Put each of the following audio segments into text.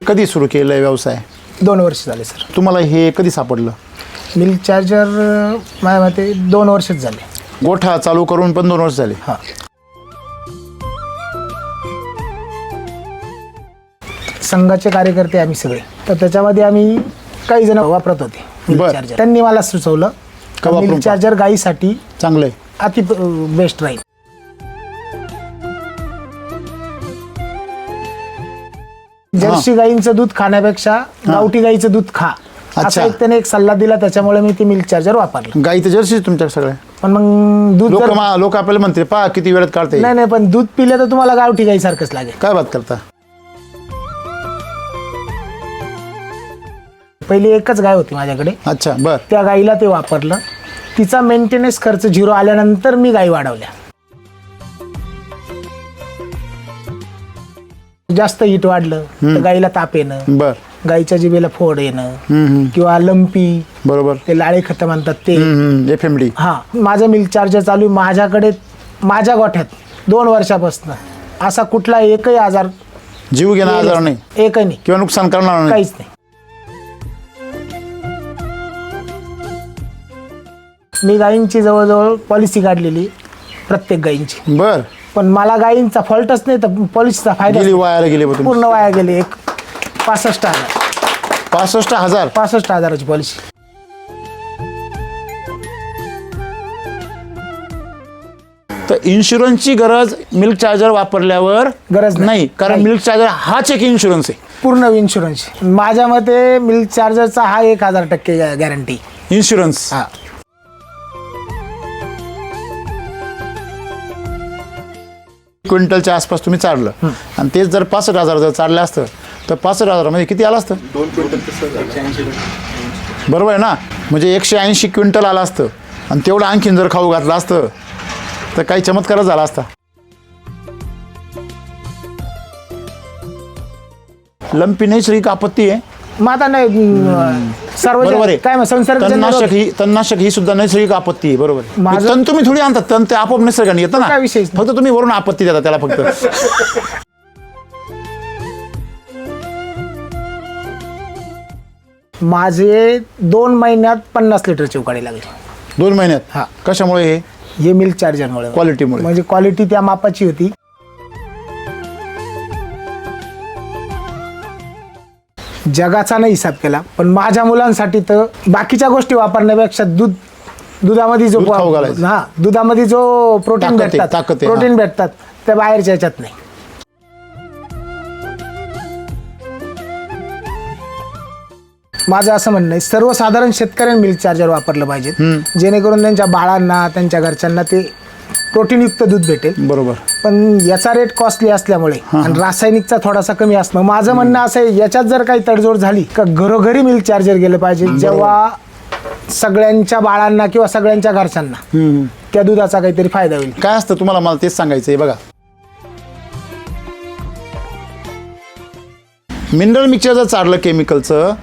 कधी सुरू केलं आहे व्यवसाय? 2 वर्ष झाले सर. तुम्हाला हे कधी सापडलं? मिल्क चार्जर माझ्या मते 2 वर्षच झाले. गोठा चालू करून पण 2 वर्ष झाले. हां. संघाचे कार्यकर्ते आम्ही सगळे, तर त्याच्यामध्ये आम्ही काही जण वापरत होते मिल्क बरं. चार्जर. त्यांनी मला सुचवलं का वापरून मिल्क चार्जर गाईसाठी चांगलं आहे. अति बेस्ट राहील. जर्सी गाईंचं दूध खाण्यापेक्षा गावठी गाईचं दूध खा, असा त्याने एक सल्ला दिला. त्याच्यामुळे मी ती मिल्क चार्जर वापरलं. गाई तर जर्सी तुमच्या सगळ्या. पण मग दूध लोक आपल्याला म्हणते पहा किती वेळात काढते. नाही, पण दूध पिलं तर तुम्हाला गावठी गाई सारखंच लागेल. काय बात करता? पहिली एकच गाय होती माझ्याकडे. अच्छा, बर. त्या गाईला ते वापरलं. तिचा मेंटेनन्स खर्च 0 आल्यानंतर मी गाई वाढवल्या. जास्त हिट वाढलं तर गाईला ताप येणं, बर. गाईच्या जिभेला फोड येणं किंवा लंपी, बरोबर, ते लाळे खत म्हणतात ते. FMD. हा, माझं मिल्क चार्जर चालू आहे. माझ्याकडे माझ्या गोठ्यात 2 वर्षापासून असा कुठला एकही आजार, जीव घेणं आजार नाही, एकही नाही, किंवा नुकसान करणार नाही, काहीच नाही. मी गायींची जवळजवळ पॉलिसी काढलेली प्रत्येक गायींची. बर. पण मला गायींचा फॉल्टच नाही, तर पॉलिसीचा फायदा वाया गेली पूर्ण वाया गेली. एक 65,000. 65,000? 65,000ची पॉलिसी. तर इन्शुरन्सची गरज मिल्क चार्जर वापरल्यावर गरज नाही, कारण मिल्क चार्जर हाच एक इन्शुरन्स आहे, पूर्ण इन्शुरन्स. माझ्या मते मिल्क चार्जरचा हा 1000% गॅरंटी इन्शुरन्स. हा. क्विंटलच्या आसपास तुम्ही चाललं आणि तेच जर 65,000 जर चाललं असतं तर 65,000 मध्ये किती आलं असतं? 2 क्विंटल. बरोबर आहे ना? म्हणजे 180 क्विंटल आलं असतं. आणि तेवढं आणखीन जर खाऊ घातलं असतं तर काही चमत्कारच झाला असता. लंपी नैसर्गिक आपत्ती आहे. माता नाही सर्व बरोबर आहे. काय संसर्ग तणनाशक ही सुद्धा नैसर्गिक आपत्ती आहे. बरोबर आहे. तण तुम्ही थोडी आणतात, तण ते आपोआप निसर्गाने येतं ना. काय विषय फक्त तुम्ही वरून आपत्ती देता त्याला फक्त. माझे 2 महिन्यात 50 लिटरची उकाळी लागली. 2 महिन्यात? हा. कशामुळे? हे मिल्क चार्जरमुळे, क्वालिटीमुळे. म्हणजे क्वालिटी त्या मापाची होती. जगाचा नाही हिसाब केला, पण माझ्या मुलांसाठी तर बाकीच्या गोष्टी वापरण्यापेक्षा दुधामध्ये जो दुधामध्ये जो प्रोटीन भेटतात त्या बाहेरच्या ह्याच्यात नाही. माझं असं म्हणणं आहे, सर्वसाधारण शेतकऱ्यांनी मिल्क चार्जर वापरलं पाहिजे, जेणेकरून त्यांच्या बाळांना, त्यांच्या घरच्यांना ते प्रोटीनयुक्त दूध भेटेल. बरोबर. पण याचा रेट कॉस्टली असल्यामुळे आणि रासायनिकचा थोडासा कमी असतो. माझं म्हणणं असं आहे, याच्यात जर काही तडजोड झाली का घरोघरी मिल्क चार्जर गेलं पाहिजे, जेव्हा सगळ्यांच्या बाळांना किंवा सगळ्यांच्या घरच्यांना त्या दुधाचा काहीतरी फायदा होईल. काय असतं तुम्हाला, मला तेच सांगायचं आहे. बघा, मिनरल मिक्सचर जर चाललं केमिकलचं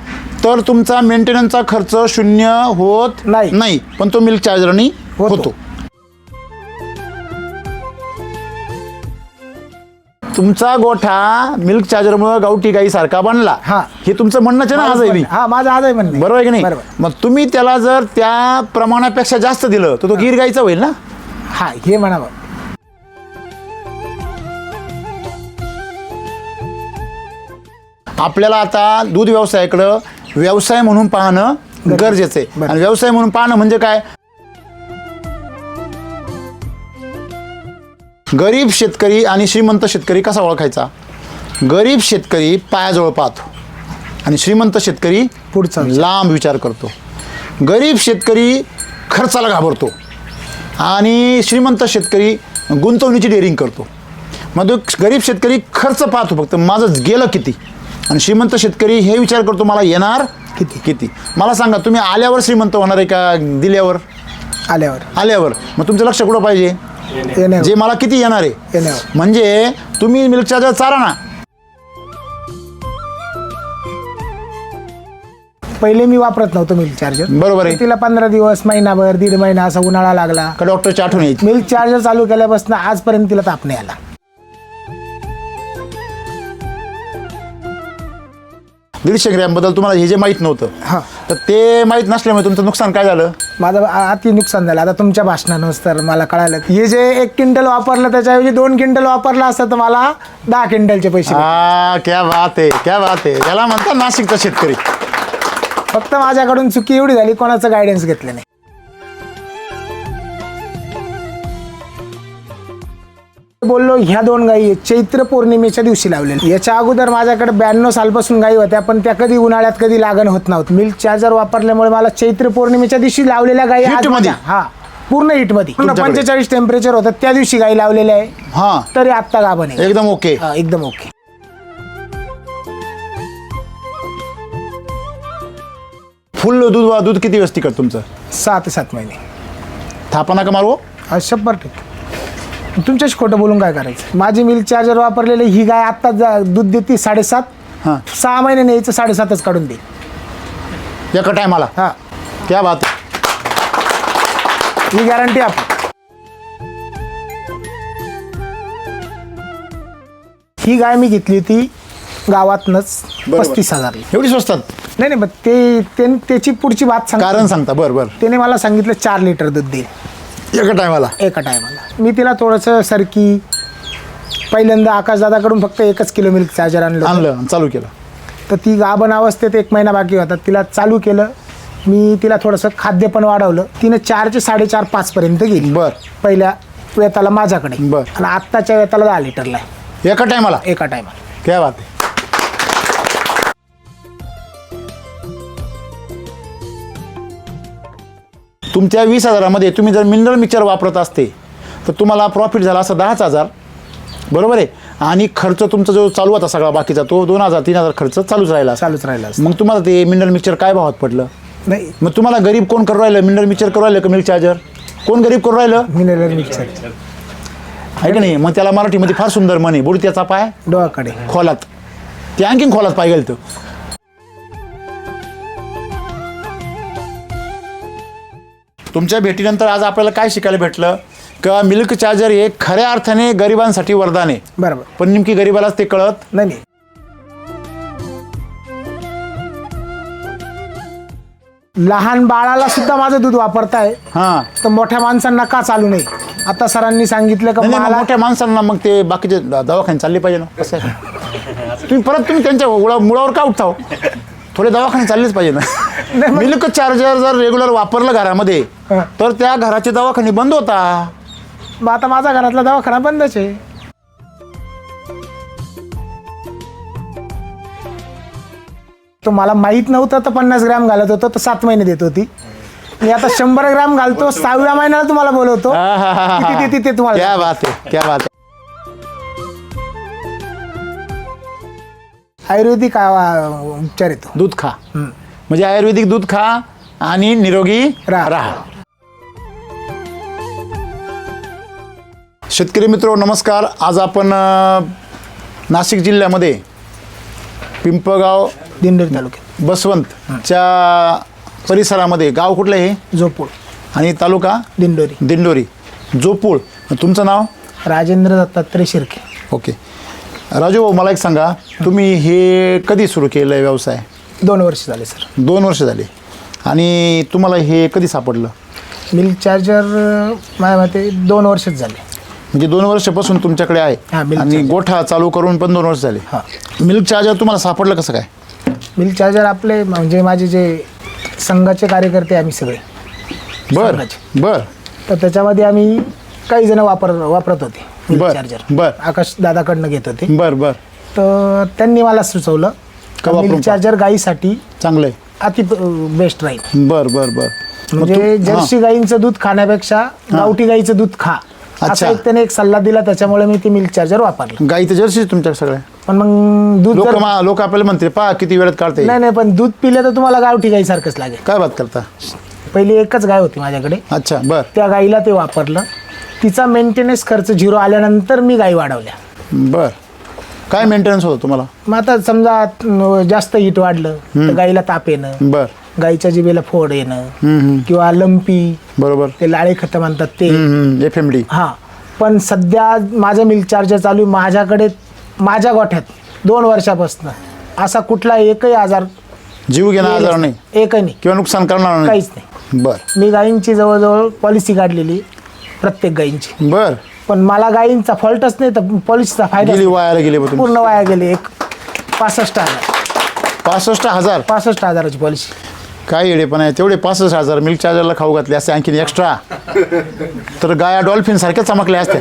तर तुमचा मेंटेनन्सचा खर्च 0 होत नाही, पण तो मिल्क चार्जरनी होतो. तुमचा गोठा मिल्क चार्जरमुळे गावठी गाई सारखा बनला, हे तुमचं म्हणणंच आहे ना आजही? हा, माझं आजही म्हणणं. बरोबर आहे की नाही? मग तुम्ही त्याला जर त्या प्रमाणापेक्षा जास्त दिलं तर तो गीर गाईचा होईल ना? हा, हे म्हणावं. आपल्याला आता दूध व्यवसायाकडं व्यवसाय म्हणून पाहणं गरजेचं आहे. आणि व्यवसाय म्हणून पाहणं म्हणजे काय? गरीब शेतकरी आणि श्रीमंत शेतकरी कसा ओळखायचा? गरीब शेतकरी पायाजवळ पाहतो आणि श्रीमंत शेतकरी पुढचा लांब विचार करतो. गरीब शेतकरी खर्चाला घाबरतो आणि श्रीमंत शेतकरी गुंतवणुकीची डेअरिंग करतो. मग गरीब शेतकरी खर्च पाहतो फक्त, माझं गेलं किती, आणि श्रीमंत शेतकरी हे विचार करतो मला येणार किती. मला सांगा, तुम्ही आल्यावर श्रीमंत होणार आहे का दिल्यावर? आल्यावर. मग तुमचं लक्ष कुठं पाहिजे? जे मला किती येणार आहे. म्हणजे तुम्ही मिल्क चार्जर चारा ना. पहिले मी वापरत नव्हतो मिल्क चार्जर. बरोबर आहे. तिला 15 दिवस, महिनाभर, 1.5 महिना असा उन्हाळा लागला का डॉक्टरची आठवण यायची. मिल्क चार्जर चालू केल्यापासून आजपर्यंत तिला ताप नाही आला. 150 ग्रॅमबद्दल तुम्हाला हे जे माहीत नव्हतं हां. तर ते माहीत नसल्यामुळे तुमचं नुकसान काय झालं? माझं अति नुकसान झालं. आता तुमच्या भाषणानुसार मला कळालं हे जे 1 क्विंटल वापरलं त्याच्याऐवजी 2 क्विंटल वापरलं असतं तर मला 10 क्विंटलचे पैसे भेटले. क्या बात आहे, क्या बात आहे. याला म्हणतात नाशिकचा शेतकरी. फक्त माझ्याकडून चुकी एवढी झाली, कोणाचं गायडन्स घेतलं नाही. बोललो ह्या 2 गायी चैत्र पौर्णिमेच्या दिवशी लावलेल्या. याच्या अगोदर माझ्याकडे 92 सालपासून गायी होत्या, पण त्या कधी उन्हाळ्यात कधी लागण होत नव्हतं. मिल्क चार्जर वापरल्यामुळे मला चैत्र पौर्णिमेच्या दिवशी लावलेल्या गायी आज Heat मध्ये? हा पूर्ण हिटमध्ये तुमच्याकडे? 45 टेम्परेचर होतं त्या दिवशी गायी लावलेल्या आहे. हां, तरी आत्ता गाभण आहे. एकदम ओके. हा, एकदम ओके. फुल दूध किती वेळ टिकत तुमचं? 6 ते 7 महिने. थापा नका मारू. 100%. तुमच्याशी खोटं बोलून काय करायचं? माझी मिल्क चार्जर वापरलेली ही गाय आत्ता दूध देते 7.5. हां, 6 महिने न्यायचं 7.5च काढून दे. एका टायमाला. हा, क्या बात आहे. ही गॅरंटी आपण. ही गाय मी घेतली होती गावातनच बरोबर. 35,000. एवढी स्वस्तात? नाही नाही, पण त्याची पुढची बात सांग. कारण सांगता. बरं. त्याने मला सांगितलं 4 लिटर दूध देईल एका टायमाला. एका टायमाला. मी तिला थोडंसं सरकी पहिल्यांदा आकाशदादाकडून फक्त 1 किलो मिल्क चार्जर आणलं, चालू केलं. तर ती गाभण अवस्थेत 1 महिना बाकी होता. तिला चालू केलं. मी तिला थोडंसं खाद्य पण वाढवलं. तिने 4 ते 4.5 5 पर्यंत गेली. बर. पहिल्या वेताला माझ्याकडे. बर. आणि आत्ताच्या वेताला 10 लिटरला आहे एका टायमाला. एका टायमाला. क्या बात आहे. तुमच्या 20,000मध्ये तुम्ही जर मिनरल मिक्सचर वापरत असते तर तुम्हाला प्रॉफिट झाला असं 10,000. बरोबर आहे. आणि खर्च तुमचा जो चालू होता सगळा बाकीचा तो 2,000 3,000 खर्च चालूच राहिला. चालूच राहिला असतं. मग तुम्हाला ते मिनरल मिक्सचर काय भावात पडलं? नाही, मग तुम्हाला गरीब कोण करू राहिलं? मिनरल मिक्सचर करू राहिलं का मिल्क चार्जर? कोण गरीब करू राहिलं? मिनरल मिक्सर आहे का नाही? मग त्याला मराठीमध्ये फार सुंदर म्हणे, बुडत्याचा पाय डोळ्याकडे. खोलात. ते आणखीन खोलात पाय गेलं. तुमच्या भेटीनंतर आज आपल्याला काय शिकायला भेटलं का मिल्क चार्जर हे खऱ्या अर्थाने गरिबांसाठी वरदान आहे. बरोबर. पण नेमकी गरिबालाच ते कळत नाही नाही. लहान बाळाला सुद्धा माझं दूध वापरताय हां. तर मोठ्या माणसांना का चालू नाही? आता सरांनी सांगितलं का नाही, मग मला मोठ्या माणसांना मग ते बाकीचे दवाखाने चालले पाहिजे ना. कसं आहे? तुम्ही त्यांच्या मुळावर का उठताव? थोडे दवाखाने चाललेच पाहिजे ना. मिल्क चार्जर जर रेग्युलर वापरलं घरामध्ये हां. तर त्या घराचे दवाखाने बंद होता. मग आता माझा घरातला दवाखाना बंदच आहे. तो मला माहित नव्हतं तर 50 ग्रॅम घालत होतो तर 7 महिने देत होती. मी आता 100 ग्रॅम घालतो 6व्या महिन्याला तुम्हाला बोलवतो. किती देते ते तुम्हाला. क्या बात आहे, क्या बात आहे. आयुर्वेदिक उपचार येतो. दूध खा म्हणजे आयुर्वेदिक दूध खा आणि निरोगी राहा. राहा. शेतकरी मित्र नमस्कार. आज आपण नाशिक जिल्ह्यामध्ये पिंपळगाव दिंडोरी तालुक्यात बसवंतच्या परिसरामध्ये गाव कुठलं हे? जोपूळ आणि तालुका दिंडोरी. जोपूळ. तुमचं नाव? राजेंद्र दत्तात्रय शिर्के. ओके. राजू भाऊ मला एक सांगा, तुम्ही हे कधी सुरू केलं आहे व्यवसाय? 2 वर्ष झाले सर. 2 वर्ष झाले. आणि तुम्हाला हे कधी सापडलं? मिल्क चार्जर माझ्या मते 2 वर्षच झाले. म्हणजे 2 वर्षापासून तुमच्याकडे आहे. हां, मिल्क आणि चार्जर. गोठा चालू करून पण 2 वर्ष झाले. हां. मिल्क चार्जर तुम्हाला सापडलं कसं काय? मिल्क चार्जर आपले म्हणजे माझे जे संघाचे कार्यकर्ते आम्ही सगळे बर सांगायचे. बर तर त्याच्यामध्ये आम्ही काही जण वापरत होते मिल्क बर, चार्जर. बर. आकाश दादाकडनं घेत होते. बर बर तर त्यांनी मला सुचवलं का मिल्क वापरून चार्जर गाईसाठी चांगलं आहे. अति बेस्ट राहील. बर बर बर. म्हणजे जर्सी गाईंचं दूध खाण्यापेक्षा गावठी गाईचं दूध खा अच्छा. असा एक त्याने एक सल्ला दिला. त्याच्यामुळे मी ती मिल्क चार्जर वापरलं. गाई तर जर्सी तुमच्या सगळ्या. पण मग दूध लोक जर- लोक आपल्याला म्हणते पहा किती वेळात काढते. नाही पण दूध पिलं तर तुम्हाला गावठी गाई सारखंच लागेल. काय बात करता? पहिली एकच गाय होती माझ्याकडे. अच्छा बर त्या गाईला ते वापरलं. तिचा मेंटेनन्स खर्च 0 आल्यानंतर मी गाई वाढवल्या. बर. काय मेंटेनन्स होतं तुम्हाला? मग आता समजा जास्त हीट वाढलं तर गाईला ताप येणं, बर. गाईच्या जिभेला फोड येणं हम्म. किंवा लंपी, बरोबर. ते लाळे खतं म्हणतात ते. FMD. हां. पण सध्या माझं मिल्क चार्जर चालू आहे माझ्याकडे माझ्या गोठ्यात 2 वर्षापासून असा कुठला एकही आजार जीव घेणं आजार नाही एकही नाही, किंवा नुकसान करणार नाही. काहीच नाही. बर मी गायींची जवळजवळ पॉलिसी काढलेली प्रत्येक गायींची, बर पण मला गायींचा फॉल्टच नाही तर पॉलिसीचा फायदा गेली वायाला गेली बघ तुम्ही. पूर्ण वाया गेले. एक 65,000 65,000 65,000ची पॉलिसी. काय येडेपण आहे तेवढे 65,000 मिल्क चार्जरला खाऊ घातले असते आणखीन एक्स्ट्रा तर गाया डॉल्फिन सारख्या चमकल्या असत्या.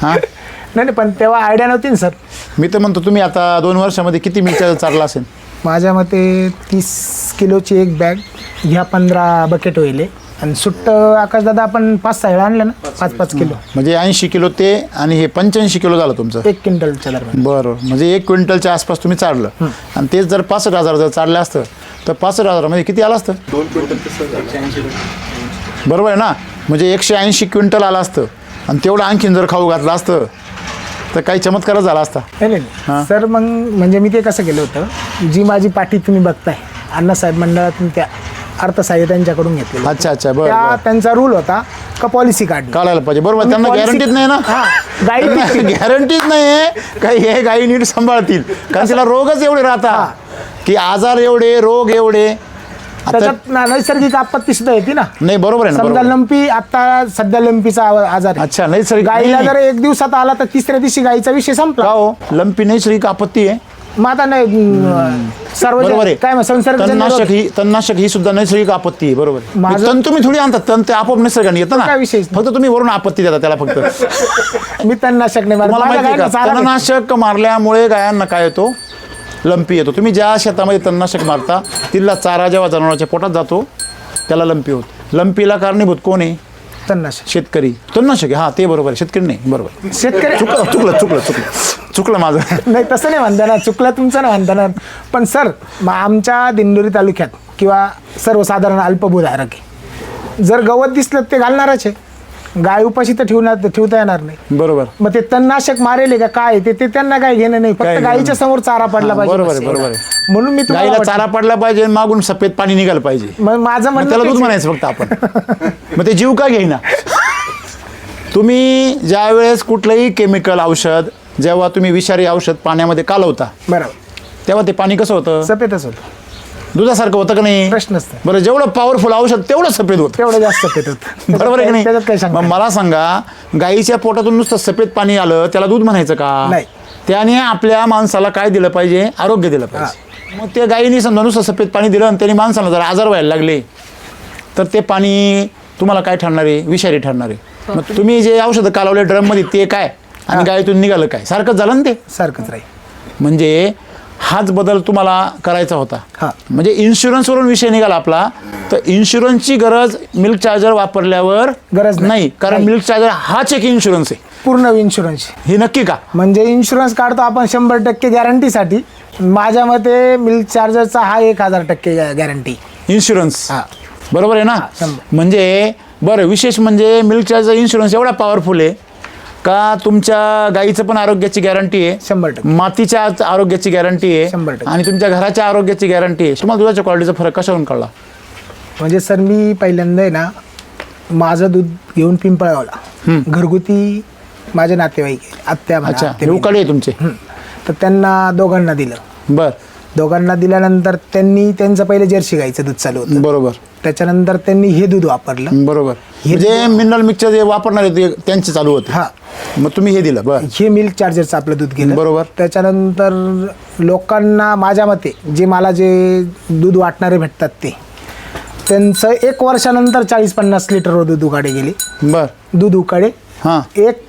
हां नाही पण तेव्हा आयडिया नव्हती ना सर. मी तर म्हणतो तुम्ही आता 2 वर्षामध्ये किती मिल्क चार्जर चालला असेल? माझ्या मते 30 किलोची एक बॅग ह्या 15 बकेट होईल. आणि सुट्ट आकाशदादा आपण 5-6 वेळा आणलं ना, 5-5 किलो, म्हणजे 80 किलो ते आणि हे 85 किलो झालं तुमचं. 1 क्विंटलच्या दरम्यान. बरं, म्हणजे 1 क्विंटलच्या आसपास तुम्ही चाललं आणि तेच जर 65,000 जर चाललं असतं तर 65,000 मध्ये किती आलं असतं? 2 क्विंटल तसं झालं 180. बरोबर आहे ना, म्हणजे 180 क्विंटल आलं असतं आणि तेवढं आणखीन जर खाऊ घातलं असतं तर काही चमत्कारच झाला असता. नाही सर. मग म्हणजे मी ते कसं केलं होतं, जी माझी पाठी तुम्ही बघताय अण्णासाहेब मंडळातून त्या अर्थसहाय्य त्यांच्याकडून घेतलेलं. अच्छा बरं त्यांचा रूल होता का पॉलिसी काढली काढायला पाहिजे. बरोबर, त्यांना गॅरंटीच नाही ना, गाई गॅरंटीच नाही आहे काही हे गाई नीट सांभाळतील कारण तिला रोगच एवढे राहतात की आजार एवढे रोग एवढे. आता त्याच्यात नैसर्गिक आपत्ती सुद्धा येते ना. नाही बरोबर आहे ना, समजा बरोबर. लंपी आता सध्या लंपीचा आजार आहे. अच्छा नैसर्गिक गाईला नाही. जर 1 दिवसात आला तर 3ऱ्या दिवशी गाईचा विषय का संपला. हो लंपी नैसर्गिक आपत्ती आहे. मग आता नाही बरोबर आहे. काय संसर्ग तणनाशक ही सुद्धा नैसर्गिक आपत्ती आहे. बरोबर आहे. माझं- तण तुम्ही थोडी आणतात, तण ते आपोआप निसर्गाने येतं ना. काय विषयच नाही. फक्त तुम्ही वरून आपत्ती देता त्याला फक्त. मी तणनाशक नाही मारत. तुम्हाला माझ्या माहिती आहे गायीला का चारा नाही. तणनाशक मारल्यामुळे गायांना काय येतो? लंपी येतो. तुम्ही ज्या शेतामध्ये तणनाशक मारता तिथला चारा जेव्हा जनावरांच्या पोटात जातो त्याला लंपी होत. लंपीला कारणीभूत कोण आहे? तणनाशक. शेतकरी. तणनाशक आहे, हा ते बरोबर आहे, शेतकरी नाही. बरोबर, शेतकरी चुकलं माझं. नाही तसं नाही म्हणता ना, चुकलं तुमचं नाही म्हणता ना. पण सर आमच्या दिंडोरी तालुक्यात किंवा सर्वसाधारण अल्पभूधारक आहे, जर गवत दिसलं ते घालणारच आहे. गाय उपाशी तर ठेवता येणार नाही. बरोबर मग ते तणनाशक मारेल का काय ते त्यांना काय घेणं नाही. काय फक्त घेणं गाईच्या समोर चारा पडला पाहिजे. बरोबर आहे, बस बरोबर एवढं. आहे. म्हणून मी तुम्हाला गाईला वाटतं- चारा पडला पाहिजे, मागून सफेद पाणी निघालं पाहिजे. मग माझं मग म्हणणं त्याला दूध तेच आहे. म्हणायचं फक्त आपण. मग ते जीव का घेईना? तुम्ही ज्या वेळेस कुठलंही केमिकल औषध जेव्हा तुम्ही विषारी औषध पाण्यामध्ये कालवता बरोबर, तेव्हा ते पाणी कसं होतं? सफेदच होतं. दुधासारखं होतं का नाही? प्रश्नच नाही. बरं, जेवढं पॉवरफुल औषध तेवढं सफेद होतं. तेवढं जास्त सफेद होतं. बरोबर आहे की त्याच्यात काही नाही? शंका मग मला सांगा, गाईच्या पोटातून नुसतं सफेद पाणी आलं त्याला दूध म्हणायचं का? नाही. त्याने आपल्या माणसाला काय दिलं पाहिजे? आरोग्य दिलं पाहिजे. मग त्या गाईने समजा नुसतं सफेद पाणी दिलं आणि त्यांनी माणसाला जर आजार व्हायला लागले तर ते पाणी तुम्हाला काय ठरणार आहे? विषारी ठरणार आहे. मग तुम्ही जे औषधं कालवले ड्रममध्ये ते काय आणि गायीतून निघालं काय? सारखंच झालं ना ते. सारखंच राहील. म्हणजे हाच बदल तुम्हाला करायचा होता. हा. म्हणजे इन्शुरन्सवरून विषय निघाला आपला, तर इन्शुरन्सची गरज मिल्क चार्जर वापरल्यावर गरज नाही. कारण नाही. मिल्क चार्जर हाच एक इन्शुरन्स आहे. पूर्ण इन्शुरन्स. हे नक्की का? म्हणजे इन्शुरन्स काढतो आपण 100% गॅरंटीसाठी. माझ्या मते मिल्क चार्जरचा हा 1000% गॅरंटी इन्शुरन्स. हा. बरोबर आहे ना? 100. म्हणजे बरं, विशेष म्हणजे मिल्क चार्जर इन्शुरन्स एवढा पॉवरफुल आहे का तुमच्या गाईचं पण आरोग्याची गॅरंटी आहे, 100%. मातीच्या आरोग्याची गॅरंटी आहे 100%. आणि तुमच्या घराच्या आरोग्याची गॅरंटी आहे. तुम्हाला दुधाच्या क्वालिटीचा फरक कशावरून कळला? म्हणजे सर मी पहिल्यांदा आहे ना, माझं दूध घेऊन पिंपळगावला घरगुती माझे नातेवाईक आहे, आत्या म्हणा, अच्छा, आत्या हे बहिणी. उकाडे आहे तुमचे. तर त्यांना दोघांना दिलं. बर, दोघांना दिल्यानंतर त्यांनी त्यांचं पहिले जर्सी गाईचं दूध चालू होतं. बरोबर त्याच्यानंतर त्यांनी हे दूध वापरलं. बरोबर. म्हणजे मिनरल मिक्सचर जे वापरणार आहे ते त्यांचे चालू होते. हा. मग तुम्ही हे दिलं. बरं, हे मिल्क चार्जरचं आपलं दूध गेलं. बरोबर. त्याच्यानंतर लोकांना माझ्या मते जे दूध वाटणारे भेटतात ते त्यांचं 1 वर्षानंतर 40-50 लिटर दूध उकाडे गेले. बर, दूध उकाडे हां. 1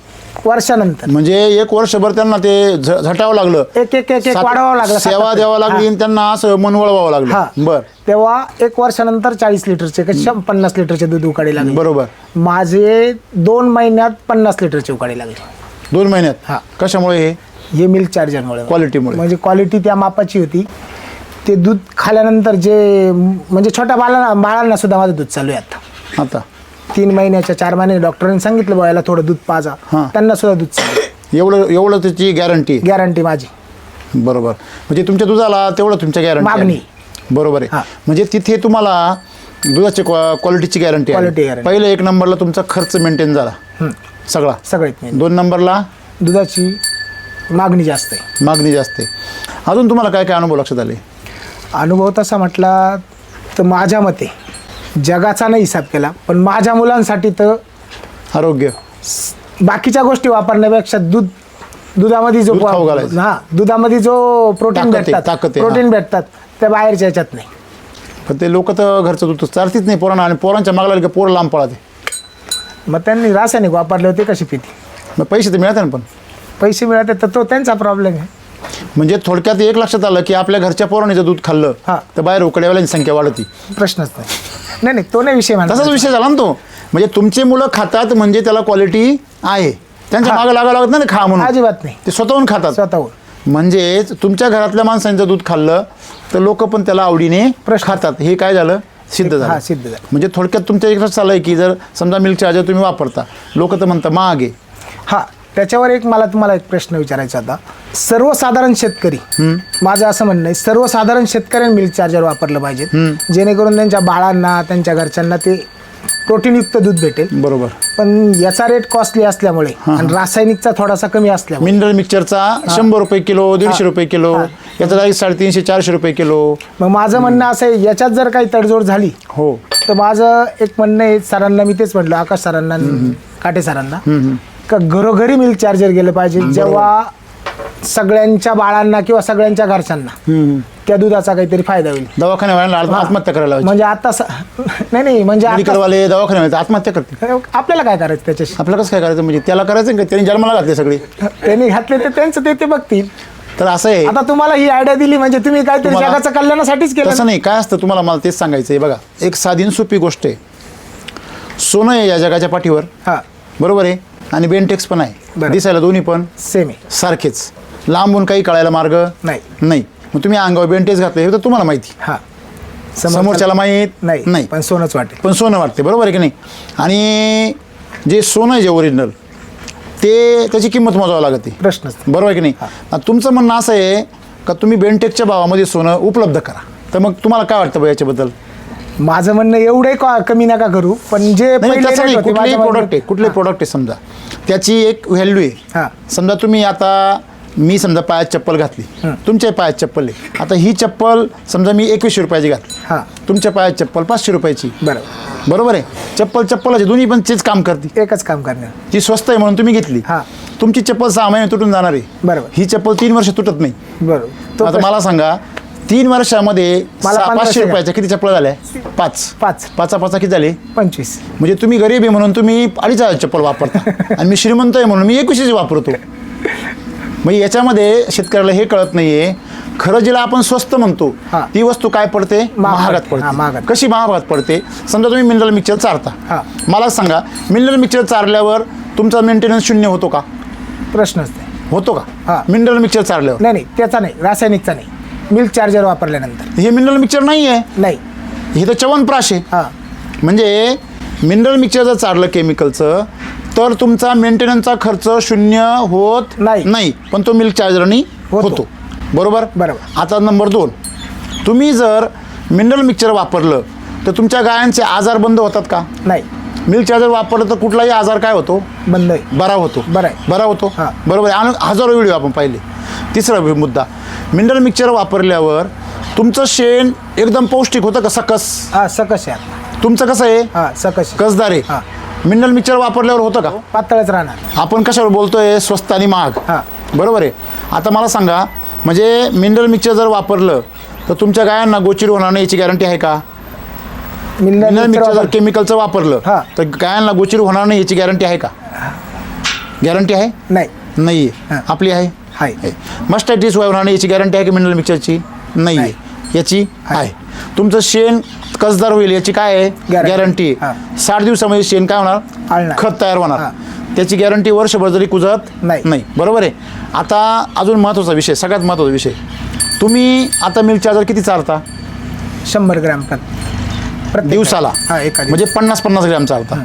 वर्षानंतर म्हणजे 1 वर्षभर त्यांना ते झटावं लागलं, एक वाढवावं लागलं. सेवा द्यावं लागली आणि त्यांना असं मन वळवावं हा. लागलं. बर, तेव्हा 1 वर्षानंतर 40 लिटरचे 50 लिटरचे दूध उकाडे लागले. बरोबर. माझे 2 महिन्यात 50 लिटरचे उकाडे लागले. 2 महिन्यात. हा. कशामुळे? हे मिल्क चार्जरमुळे. क्वालिटीमुळे. म्हणजे क्वालिटी त्या मापाची होती. ते दूध खाल्यानंतर जे म्हणजे छोट्या बाळांना सुद्धा माझं दूध चालू आहे आता. आता 3 महिन्याच्या 4 महिने डॉक्टरांनी सांगितलं बघायला थोडं दूध पाजा. हा. त्यांना सुद्धा दूध चालू आहे. एवढं त्याची गॅरंटी. गॅरंटी माझी. बरोबर. म्हणजे तुमच्या दुधाला तेवढं तुमच्या गॅरंटी मागणी. बरोबर आहे. हा. म्हणजे तिथे तुम्हाला दुधाच्या क्वालिटीची गॅरंटी Quality guarantee. पहिलं 1 नंबरला तुमचा खर्च मेंटेन झाला सगळा. सगळ्यात main. 2 नंबरला दुधाची मागणी जास्त आहे. मागणी जास्त आहे. अजून तुम्हाला काय काय अनुभव लक्षात आले? अनुभव तसा म्हटला तर माझ्या मते जगाचा नाही हिसाब केला, पण माझ्या मुलांसाठी तर आरोग्य बाकीच्या गोष्टी वापरण्यापेक्षा दुधामध्ये जो दूध खाऊ घालायचं. दुधामध्ये जो प्रोटीन ताकद आहे, भेटतात ताकद आहे, प्रोटीन भेटतात त्या बाहेरच्या ह्याच्यात नाही. पण ते लोक तर घरचं दूध चालतीच नाही पोरांना, आणि पोरांच्या मागला लागलं की पोरं लांब पळाते. मग त्यांनी रासायनिक वापरले होते कशी पिती. मग पैसे तर मिळतात ना, पण पैसे मिळते तर तो त्यांचा प्रॉब्लेम आहे. म्हणजे थोडक्यात एक लक्षात आलं की आपल्या घरच्या पोरांनी जर दूध खाल्लं हा. तर बाहेर उकड्यावाल्यांची संख्या वाढती. प्रश्नच नाही तो नाही विषय म्हणा. तसाच विषय झाला ना तो. म्हणजे तुमचे मुलं खातात म्हणजे त्याला क्वालिटी आहे, त्यांच्या मागं लागावं लागत नाही ना खा म्हणून, अजिबात नाही. ते स्वतःहून खातात. स्वतःहून म्हणजेच तुमच्या घरातल्या माणसांनी जर दूध खाल्लं तर लोक पण त्याला आवडीने खातात. हे काय झालं? सिद्ध झालं. हा, सिद्ध झालं. म्हणजे थोडक्यात तुमच्या एक लक्षात आलंय की जर समजा मिल्क चार्जर तुम्ही वापरता, लोक तर म्हणतात महाग आहे. हा, त्याच्यावर मला तुम्हाला एक प्रश्न विचारायचा होता. सर्वसाधारण शेतकरी, माझं असं म्हणणं आहे सर्वसाधारण शेतकऱ्यांनी मिल्क चार्जर वापरलं पाहिजे, जेणेकरून त्यांच्या बाळांना त्यांच्या घरच्यांना ते प्रोटीनयुक्त दूध भेटेल. बरोबर. पण याचा रेट कॉस्टली असल्यामुळे आणि रासायनिकचा थोडासा कमी असल्यामुळे मिनरल मिक्सरचा 100 रुपये किलो, 150 रुपये किलो, याचा डायरेक्ट 350-400 रुपये किलो. मग माझं म्हणणं असं आहे याच्यात जर काही तडजोड झाली हो तर माझं एक म्हणणं आहे सरांना, मी तेच म्हटलं आकाश सरांना, काटे सरांना, का घरोघरी मिल्क चार्जर गेलं पाहिजे, जेव्हा सगळ्यांच्या बाळांना किंवा सगळ्यांच्या घरच्यांना त्या दुधाचा काहीतरी फायदा होईल. दवाखान्यावाल्यांना आत्महत्या करायला लावायची. म्हणजे आता नाही म्हणजे आता मेडिकलवाले दवाखान्यावाले आत्महत्या करते. आपल्याला काय करायचं त्याच्याशी? आपल्याला कसं काय करायचं? म्हणजे त्याला करायचं का त्यांनी जन्माला घातले सगळे, त्यांनी घातले तर त्यांचं ते बघतील. तर असं आहे. आता तुम्हाला ही आयडिया दिली म्हणजे तुम्ही काहीतरी तुम्हाला- जगाच्या कल्याणासाठीच केलं. तसं नाही. काय असतं तुम्हाला मला तेच सांगायचं आहे. बघा, एक साधी सोपी गोष्ट आहे. सोनं आहे या जगाच्या पाठीवर, हा, बरोबर आहे, आणि बेंटेक्स पण आहे. बरं. दिसायला दोन्ही पण सेम आहे. सारखेच, लांबून काही कळायला मार्ग नाही. नाही. मग तुम्ही अंगावर बेंटेक्स घातले हे तर तुम्हाला माहिती, हा, समोरच्याला माहीत नाही, पण सोनंच वाटेल. पण सोनं वाटते, बरोबर आहे की नाही? आणि जे सोनं आहे जे ओरिजिनल ते त्याची किंमत मोजावी लागते, प्रश्नच नाही. बरोबर आहे की नाही? आता तुमचं म्हणणं असं आहे का तुम्ही बेंटेकच्या भावामध्ये सोनं उपलब्ध करा, तर मग तुम्हाला काय वाटतं बा याच्याबद्दल? माझं म्हणणं एवढे कमी नका करू, पण जे नाही पहिले तसं rate नाही. होते, कुठलेही माझं प्रोडक्ट आहे, म्हणणं- कुठलेही प्रोडक्ट आहे समजा त्याची एक व्हॅल्यू आहे. हा. समजा तुम्ही आता मी समजा पायात चप्पल घातली, तुमच्या पायात चप्पल आहे. आता ही चप्पल समजा मी 2100 रुपयाची घातली, हा, तुमच्या पायात चप्पल 500 रुपयाची, बरोबर, बरोबर आहे. चप्पलचे दोन्ही पण तेच काम करते. एकच काम करणार. ती स्वस्त आहे म्हणून तुम्ही घेतली. हा. तुमची चप्पल 6 महिने तुटून जाणार आहे. बरोबर. ही चप्पल 3 वर्ष तुटत नाही. बरोबर. तो आता मला सांगा 3 वर्षामध्ये मला 500 1500 रुपयाच्या किती चप्पल झाल्या? 5 5 पाचा किती झाले? 25. म्हणजे तुम्ही गरीब आहे म्हणून तुम्ही 2,500 चप्पल वापरता आणि मी श्रीमंत आहे म्हणून मी 2100 वापरतो. म्हणजे याच्यामध्ये शेतकऱ्याला हे कळत नाहीये, खरं जिला आपण स्वस्त म्हणतो हा. ती वस्तू काय पडते? महागात हा, महागात. पडते. कशी महागात पडते? समजा तुम्ही मिनरल मिक्सर चारता, हा. मला सांगा मिनरल मिक्सर चारल्यावर तुमचा मेंटेनन्स 0 होतो का? प्रश्नच नाही. होतो हा. का? मिनरल मिक्सर चारल्यावर? नाही त्याचा नाही, रासायनिकचा नाही. मिल्क चार्जर वापरल्यानंतर हे मिनरल मिक्सर नाही आहे, नाही. हे तर च्यवनप्राश आहे. हा, म्हणजे मिनरल मिक्सर जर चारलं केमिकलचं तर तुमचा मेंटेनन्सचा खर्च 0 होत नाही. पण तो मिल्क चार्जरनी होतो. बरोबर. आता नंबर 2, तुम्ही जर मिनरल मिक्सर वापरलं तर तुमच्या गायांचे आजार बंद होतात का? नाही. मिल्क चार्जर वापरलं तर कुठलाही आजार काय होतो? बंद आहे. बरा होतो. बरं आहे. बरा होतो. हा. बरोबर आहे. आणि हजारो व्हिडिओ आपण पाहिले. तिसरा मुद्दा, मिनरल मिक्सर वापरल्यावर तुमचं शेण एकदम पौष्टिक होतं का? सकस. हा, सकस आहे. तुमचं कसं आहे? हा, सकस आहे. कसदार आहे. हा. मिनरल मिक्सर वापरल्यावर होतं का? पातळच राहणार. आपण कशावर बोलतोय? स्वस्त आणि महाग. हा. बरोबर आहे. आता मला सांगा, म्हणजे मिनरल मिक्सर जर वापरलं तर तुमच्या गायांना गोचिड होणार नाही याची गॅरंटी आहे का? मिनरल मिक्सर जर केमिकलचं वापरलं हा. तर गायांना गोचिड होणार नाही याची गॅरंटी आहे का? गॅरंटी आहे? नाही. नाही हा. आहे. आपली आहे? आहे. मस्टायटिस होणार नाही याची गॅरंटी आहे का मिनरल मिक्सरची? नाही आहे. याची आहे. तुमचं शेण कसदार होईल याची काय आहे? Guarantee. गॅरंटी. हा. 60 दिवसामध्ये शेण काय होणार? आळणार. खत तयार होणार. हा. त्याची गॅरंटी वर्षभर जरी कुजत नाही. बरोबर आहे. आता अजून महत्त्वाचा विषय, सगळ्यात महत्त्वाचा विषय, तुम्ही आता मिल्क चार्जर किती चारता? 100 ग्रॅम प्रत्येक दिवसाला. हा, एका दिवशी. म्हणजे 50-50 ग्रॅम चालता.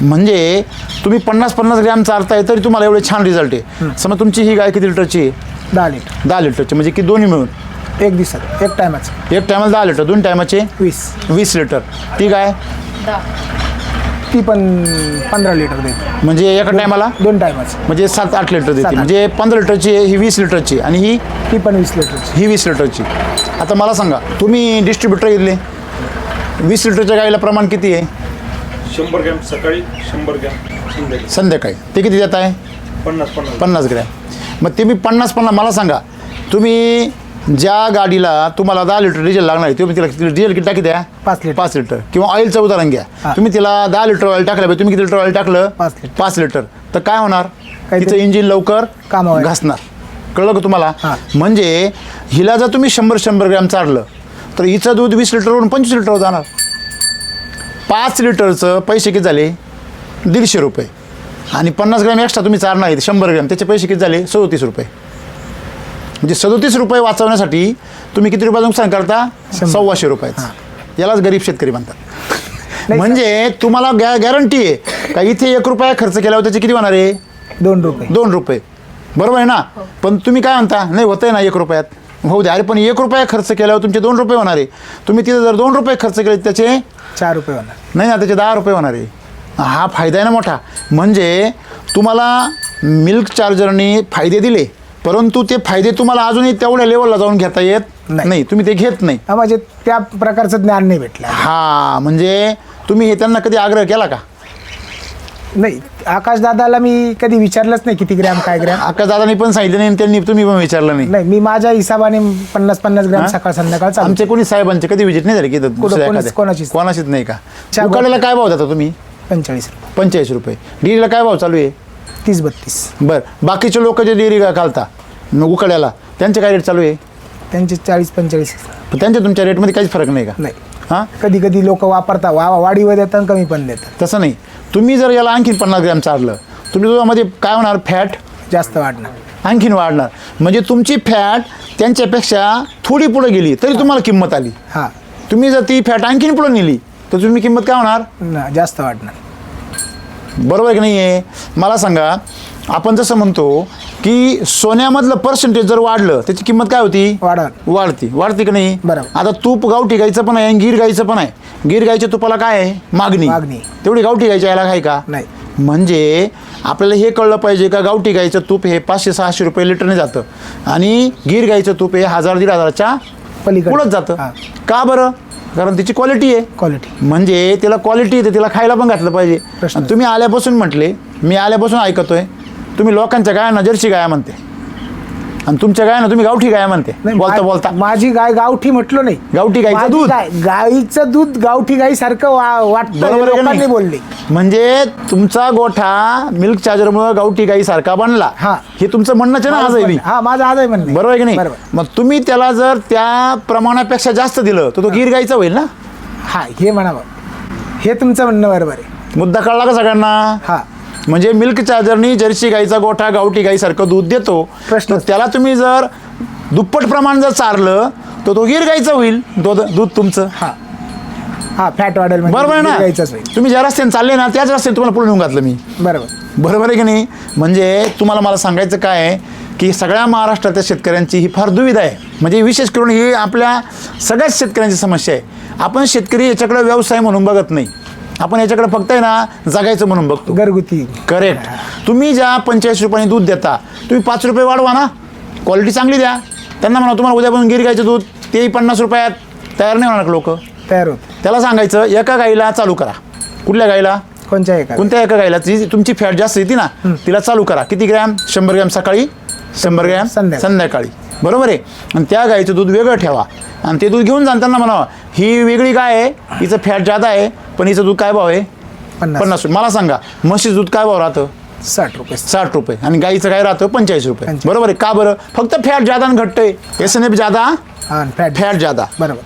म्हणजे तुम्ही 50-50 ग्रॅम चालताय तरी तुम्हाला एवढे छान रिझल्ट आहे. समजा तुमची ही गाय किती लिटरची आहे? 10 लिटर 10 लिटरची. म्हणजे की दोन्ही मिळून एक दिवसात, एक टायमाचं एक टायमाला 10 लिटर, 2 टायमाचे 20. 20 लिटर. ती गाय ती पण 15 लिटर देते. म्हणजे एका टायमाला 2 टायमाच. म्हणजे 7-8 लिटर देते. 7-8. म्हणजे 15 लिटरची आहे, ही 20 लिटरची आणि ही ती पण 20 लिटरची. 20 लिटरची. आता मला सांगा, तुम्ही डिस्ट्रीब्युटर घेतले, 20 लिटरच्या गाईला प्रमाण किती आहे? 100 ग्रॅम सकाळी, 100 ग्रॅम संध्याकाळी. संध्याकाळी ते किती देत आहे? 50 ग्रॅम. मग ते मी 50 मला सांगा, तुम्ही ज्या गाडीला तुम्हाला 10 लिटर डिझेल लागणार आहे, तुम्ही तिला डिझेल किती टाकी द्या? 5 लिटर. 5 लिटर. किंवा ऑइलचं उदाहरण घ्या, हां. तुम्ही तिला 10 लिटर ऑइल टाकलं, तुम्ही किती लिटर ऑइल टाकलं? 5 लिटर. 5 लिटर. तर काय होणार? काहीतरी तिचं इंजिन लवकर कामावर घासणार. कळलं का तुम्हाला? हां. म्हणजे हिला जर तुम्ही 100 ग्रॅम चारलं तर हिचं दूध 20 लिटरवरून 25 लिटरवर जाणार. 5 लिटरचं पैसे किती झाले? 150 रुपये. आणि 50 ग्रॅम एक्स्ट्रा तुम्ही चारणार आहे 100 ग्रॅम, त्याचे पैसे किती झाले? 37 रुपये. म्हणजे 37 रुपये वाचवण्यासाठी तुम्ही किती रुपयाचं नुकसान करता? 125 रुपयाचं. यालाच गरीब शेतकरी म्हणतात. नाही, म्हणजे तुम्हाला गॅरंटी आहे का इथे 1 रुपया खर्च केल्यावर त्याचे किती होणार आहे? 2 रुपये. 2 रुपये. बरोबर आहे ना? पण तुम्ही काय म्हणता? नाही होतं आहे ना 1 रुपयात, होऊ द्या. अरे पण 1 रुपया खर्च केल्यावर तुमचे 2 रुपये होणार आहे. तुम्ही तिथे जर 2 रुपये खर्च केले त्याचे 4 रुपये होणार. नाही ना, त्याचे 10 रुपये होणार आहे. हा फायदा आहे ना मोठा. म्हणजे तुम्हाला मिल्क चार्जरनी फायदे दिले, परंतु ते फायदे तुम्हाला अजूनही तेवढ्या लेवलला जाऊन घेता येत नाही. तुम्ही ते घेत नाही. म्हणजे त्या प्रकारचं ज्ञान नाही भेटलं. हा, म्हणजे तुम्ही हे त्यांना कधी आग्रह केला का? नाही, आकाशदादाला मी कधी विचारलंच नाही किती ग्रॅम काय ग्रॅम. दादांनी पण सांगितलं नाही, त्यांनी तुम्ही पण विचारलं नाही. नाही, मी माझ्या हिसाबाने 50 ग्रॅम सकाळ संध्याकाळ चालू. आमचे कोणी साहेबांचे कधी विजिट नाही झाली की कोणाचीच नाही का? चहा उकाड्याला काय भाव देता तुम्ही? 45 रुपये. 45 रुपये. डेअरीला काय भाव चालू आहे? 30-32. बरं, बाकीचे लोक जे डेअरी घालता मग उकाड्याला, त्यांचे काय रेट चालू आहे? त्यांचे 40-45. पण त्यांच्या तुमच्या रेटमध्ये काहीच फरक नाही का? नाही. हां, कधी कधी लोक वापरता वाढीवर देतात, कमी पण देतात. तसं नाही. तुम्ही जर याला आणखीन 50 ग्रॅम चारलं, तुम्ही दुधामध्ये काय होणार? फॅट जास्त वाढणार. आणखीन वाढणार. म्हणजे तुमची फॅट त्यांच्यापेक्षा थोडी पुढे गेली तरी तुम्हाला किंमत आली. हां, तुम्ही जर ती फॅट आणखीन पुढे नेली तर तुम्ही किंमत काय होणार? जास्त वाढणार. बरोबर आहे की नाही आहे? मला सांगा, आपण जसं म्हणतो की सोन्यामधलं पर्सेंटेज जर वाढलं त्याची किंमत काय होती? वाढती की नाही? बरोबर. आता तूप गावठी गाईचं पण आहे आणि गीर गाईचं पण आहे. गीर गाईच्या तुपाला काय आहे? मागणी. तेवढी गावठी गाईच्या याला आहे का? नाही. म्हणजे आपल्याला हे कळलं पाहिजे का गावठी गाईचं तूप हे 500-600 रुपये लिटरने जातं आणि गीर गाईचं तूप हे 1000-1500च्या पुढंच जातं. का बरं? कारण तिची क्वालिटी आहे. म्हणजे तिला क्वालिटी येते, तिला खायला पण घातलं पाहिजे. आणि तुम्ही आल्यापासून म्हटले, मी आल्यापासून ऐकतोय तुम्ही लोकांच्या गायांना जर्सी गाया म्हणते आणि तुमच्या गायांना तुम्ही गावठी गाया म्हणते. बोलता माझी गाय गावठी म्हटलो नाही. गावठी गाईचं दूध, गाईचं दूध गावठी गाई सारखं वाटतं बोलले. म्हणजे तुमचा गोठा मिल्क चार्जरमुळे गावठी गाई सारखा बनला. हे तुमचं म्हणणंच आहे ना आजही? हा, माझं आजही म्हणणं. बरोबर आहे की नाही? मग तुम्ही त्याला जर त्या प्रमाणापेक्षा जास्त दिलं तर तो गीर गाईचा होईल ना? हा, हे म्हणावं. हे तुमचं म्हणणं बरोबर आहे. मुद्दा कळला का सगळ्यांना? हा, म्हणजे मिल्क चार्जरनी जर्सी गाईचा गोठा गावठी गाईसारखं दूध देतो. प्रश्न त्याला तुम्ही जर दुप्पट प्रमाण जर चारलं तर तो गीर गाईचं होईल दूध तुमचं. हा, फॅट वाढेल. बरोबर आहे ना? तुम्ही ज्या रस्त्याने चालले ना त्याच रस्त्याने तुम्हाला पुढे नेऊन घातलं मी. बरोबर आहे की नाही? म्हणजे तुम्हाला मला सांगायचं काय आहे की सगळ्या महाराष्ट्रातल्या शेतकऱ्यांची ही फार दुविधा आहे. म्हणजे विशेष करून ही आपल्या सगळ्याच शेतकऱ्यांची समस्या आहे. आपण शेतकरी याच्याकडे व्यवसाय म्हणून बघत नाही, आपण याच्याकडे फक्त आहे ना जगायचं म्हणून बघतो. घरगुती. करेक्ट. तुम्ही ज्या 45 रुपयांनी दूध देता, तुम्ही 5 रुपये वाढवा ना, क्वालिटी चांगली द्या. त्यांना म्हणा तुम्हाला उद्यापासून गिर गायचं दूध तेही 50 रुपयात तयार नाही होणार लोक. तयार होत. त्याला सांगायचं एका गाईला चालू करा. कुठल्या गाईला? कोणत्या एका गाईला तुमची फॅट जास्त येते ना तिला चालू करा. किती ग्रॅम? 100 ग्रॅम सकाळी, 100 ग्रॅम संध्याकाळी. बरोबर आहे? आणि त्या गाईचं दूध वेगळं ठेवा आणि ते दूध घेऊन जाताना म्हणावं ही वेगळी गाय आहे, हिचं फॅट जादा आहे, पण हिचं दूध काय भाव आहे? 50. मला सांगा म्हशीचं दूध काय भाव राहतं? 60 रुपये. आणि गाईचं काय राहतं? 45 रुपये. बरोबर आहे? का बरं? फक्त फॅट जादा आणि घट्ट आहे. SNF जादा, फॅट जादा. बरोबर.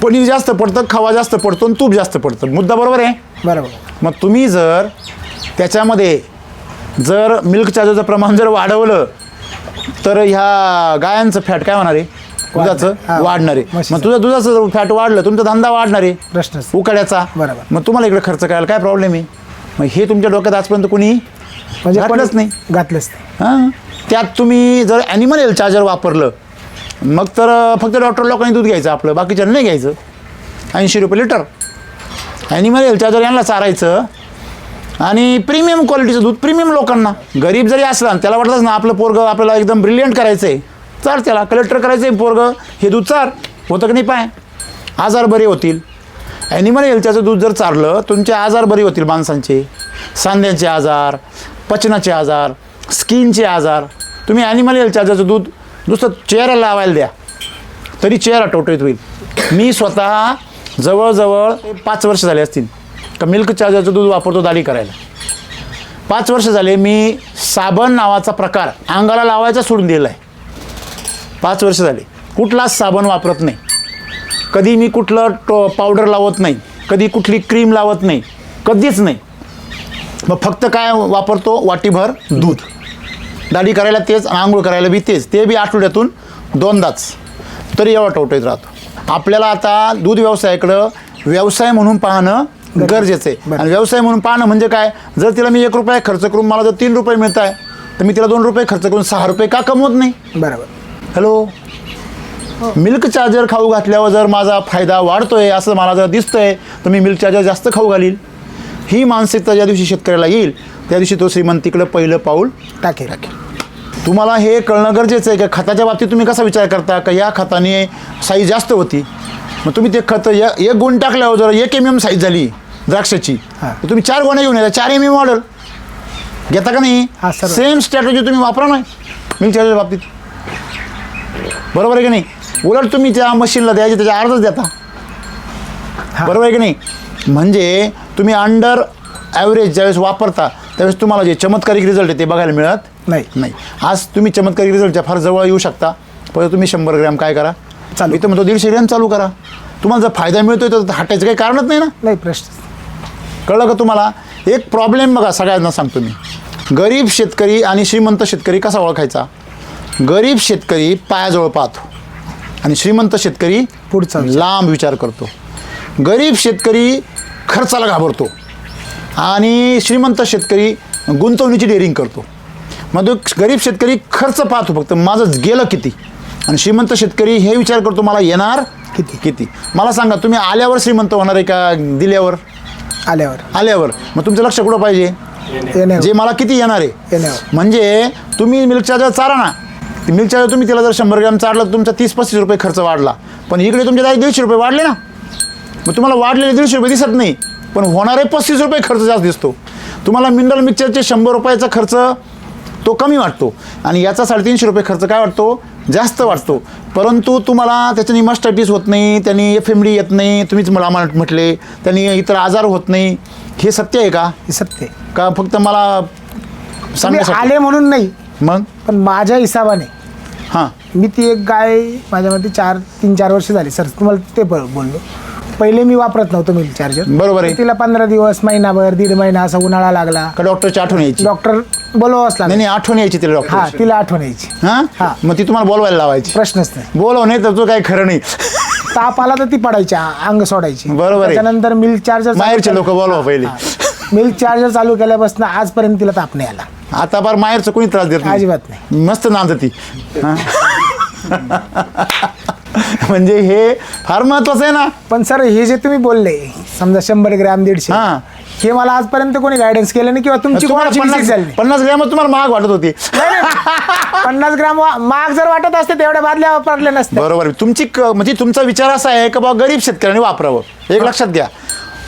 पनीर जास्त पडतं, खवा जास्त पडतो आणि तूप जास्त पडतं. मुद्दा बरोबर आहे? बरोबर. मग तुम्ही जर त्याच्यामध्ये जर मिल्क चार्जरचं प्रमाण जर वाढवलं तर ह्या गायांचं फॅट काय होणार आहे? दुधाचं वाढणार आहे. मग तुझं दुधाचं फॅट वाढलं तुमचा धंदा वाढणार आहे प्रश्न उकाड्याचा. मग तुम्हाला इकडे खर्च करायला काय प्रॉब्लेम आहे? मग हे तुमच्या डोक्यात आजपर्यंत कोणी घातलंच नाही. हां, त्यात तुम्ही जर ॲनिमल हेल्थ चार्जर वापरलं मग तर फक्त डॉक्टर लोकांनी दूध घ्यायचं, आपलं बाकीच्या नाही घ्यायचं. 80 रुपये लिटर ॲनिमल हेल्थ चार्जर यांना चारायचं आणि प्रीमियम क्वालिटीचं दूध प्रीमियम लोकांना. गरीब जरी असला त्याला वाटलंच ना आपलं पोरगं आपल्याला एकदम ब्रिलियंट करायचं आहे, चार त्याला कलेक्टर करायचं आहे पोरगं, हे दूध चार. होतं की नाही पाय, आजार बरे होतील. ॲनिमल हेल्थचं दूध जर चारलं तुमचे आजार बरे होतील माणसांचे, सांध्यांचे आजार, पचनाचे आजार, स्किनचे आजार. तुम्ही ॲनिमल हेल्थ चार्जरचं दूध नुसतं चेहऱ्याला लावायला द्या तरी चेहरा टवटवीत होईल. मी स्वतः जवळजवळ 5 वर्ष झाले असतील का मिल्क चार्जरचं दूध वापरतो दाढी करायला. 5 वर्ष झाले मी साबण नावाचा प्रकार अंगाला लावायचा सोडून दिला आहे. 5 वर्ष झाले कुठलाच साबण वापरत नाही, कधी मी कुठलं पावडर लावत नाही, कधी कुठली क्रीम लावत नाही, कधीच नाही. मग फक्त काय वापरतो, वाटीभर दूध. दाढी करायला तेच, आंघोळ करायला बी तेच, ते बी आठवड्यातून 2दाच, तरी एवढा टवटवीत राहतो. आपल्याला आता दूध व्यवसायाकडं व्यवसाय म्हणून पाहणं गरजेचं आहे. आणि व्यवसाय म्हणून पाहणं म्हणजे काय, जर तिला मी 1 रुपया खर्च करून मला जर 3 रुपये मिळत आहे तर मी तिला 2 रुपये खर्च करून 6 रुपये का कमवत नाही. बरोबर. हॅलो, मिल्क चार्जर खाऊ घातल्यावर जर माझा फायदा वाढतोय असं मला जर दिसतंय तर मी मिल्क चार्जर जास्त खाऊ घालील. ही मानसिकता ज्या दिवशी शेतकऱ्याला येईल त्या दिवशी तो श्रीमंतीकडे पहिलं पाऊल टाकेल. तुम्हाला हे कळणं गरजेचं आहे की खताच्या बाबतीत तुम्ही कसा विचार करता का या खताने साईज जास्त होती, मग तुम्ही ते खत 1 गुण टाकल्यावर जर 1 mm साईज झाली द्राक्षाची तर तुम्ही 4 गोण्या घेऊन येता, 4 mm ऑर्डर घेता का नाही. सेम स्ट्रॅटेजी तुम्ही वापरा नाही मिल्क चार्जरच्या बाबतीत, बरोबर आहे की नाही. उलट तुम्ही त्या मशीनला द्यायचे त्याच्या अर्धच देता, बरोबर आहे की नाही. म्हणजे तुम्ही अंडर ॲव्हरेज ज्यावेळेस वापरता त्यावेळेस तुम्हाला जे चमत्कारिक रिझल्ट आहे ते बघायला मिळत नाही. आज तुम्ही चमत्कारिक रिझल्टच्या फार जवळ येऊ शकता, पण तुम्ही 100 ग्रॅम काय करा चालू, इथं म्हणतो 150 ग्रॅम चालू करा. तुम्हाला जर फायदा मिळतोय तर हटायचं काही कारणच नाही ना. नाही प्रश्न. कळलं का तुम्हाला. एक प्रॉब्लेम बघा सगळ्यांना सांगतो मी, गरीब शेतकरी आणि श्रीमंत शेतकरी कसा ओळखायचा. गरीब शेतकरी पायाजवळ पाहतो आणि श्रीमंत शेतकरी पुढचा लांब विचार करतो. गरीब शेतकरी खर्चाला घाबरतो आणि श्रीमंत शेतकरी गुंतवणुकीची डेअरिंग करतो. मग तो गरीब शेतकरी खर्च पाहतो फक्त माझं गेलं किती, आणि श्रीमंत शेतकरी हे विचार करतो मला येणार किती. मला सांगा तुम्ही आल्यावर श्रीमंत होणार आहे का दिल्यावर. आल्यावर मग तुमचं लक्ष कुठं पाहिजे, जे मला किती येणार आहे. म्हणजे तुम्ही मिल्क चार्जर चारा ना, मिल्क चार्जर तुम्ही तिला जर 100 ग्रॅम चारलं तर तुमचा 30-35 रुपये खर्च वाढला, पण इकडे तुमच्या 150 रुपये वाढले ना. मग तुम्हाला वाढलेले 150 रुपये दिसत नाही, पण होणारे 35 रुपये खर्च जास्त दिसतो. तुम्हाला मिनरल मिक्सरचे 100 रुपयाचा खर्च तो कमी वाटतो आणि याचा 350 रुपये खर्च काय वाटतो, जास्त वाटतो. परंतु तुम्हाला त्याच्यानी मस्टायटिस होत नाही, त्यांनी FMD येत नाही, तुम्हीच मला म्हटले, त्यांनी इतर आजार होत नाही. हे सत्य आहे का. हे सत्य का फक्त मला सांगण्यासाठी आले म्हणून नाही, मग पण माझ्या हिसाबाने हां मी ती एक गाय माझ्यामध्ये 3-4 वर्ष झाली सर, तुम्हाला ते बोललो. पहिले मी वापरत नव्हतो मिल्क चार्जर, बरोबर आहे. तिला 15 दिवस, महिनाभर, 1.5 महिना असा उन्हाळा लागला का डॉक्टरची आठवण यायची. डॉक्टर बोलवाच लागला. नाही आठवण यायची तिला हा, डॉक्टर. तिला आठवण यायची. हां मग ती तुम्हाला बोलवायला लावायची. प्रश्नच नाही. बोलव नाही तर तो काही खरं नाही. ताप आला तर ती पडायची, अंग सोडायची. बरोबर आहे. त्याच्यानंतर मिल्क चार्जर माहेरचे लोक बोलवा पहिले. मिल्क चार्जर चालू केल्यापासून आजपर्यंत तिला ताप नाही आला. आता फार माहेरचं कोणी त्रास देत नाही, अजिबात नाही. मस्त नांदती. म्हणजे हे फार महत्वाचं आहे ना. पण सर हे जे तुम्ही बोलले समजा 100 ग्रॅम 150, हां हे मला आजपर्यंत कोणी गायडन्स केलं नाही किंवा तुमची कोणाची visit झाली नाही. 50 ग्रॅम तुम्हाला महाग वाटत होती. 50 ग्रॅम महाग जर वाटत असते तेवढ्या बादल्या वापरल्या नसत्या. बरोबर. तुमची म्हणजे तुमचा विचार असा आहे का बाबा गरीब शेतकऱ्यांनी वापरावं. एक लक्षात घ्या,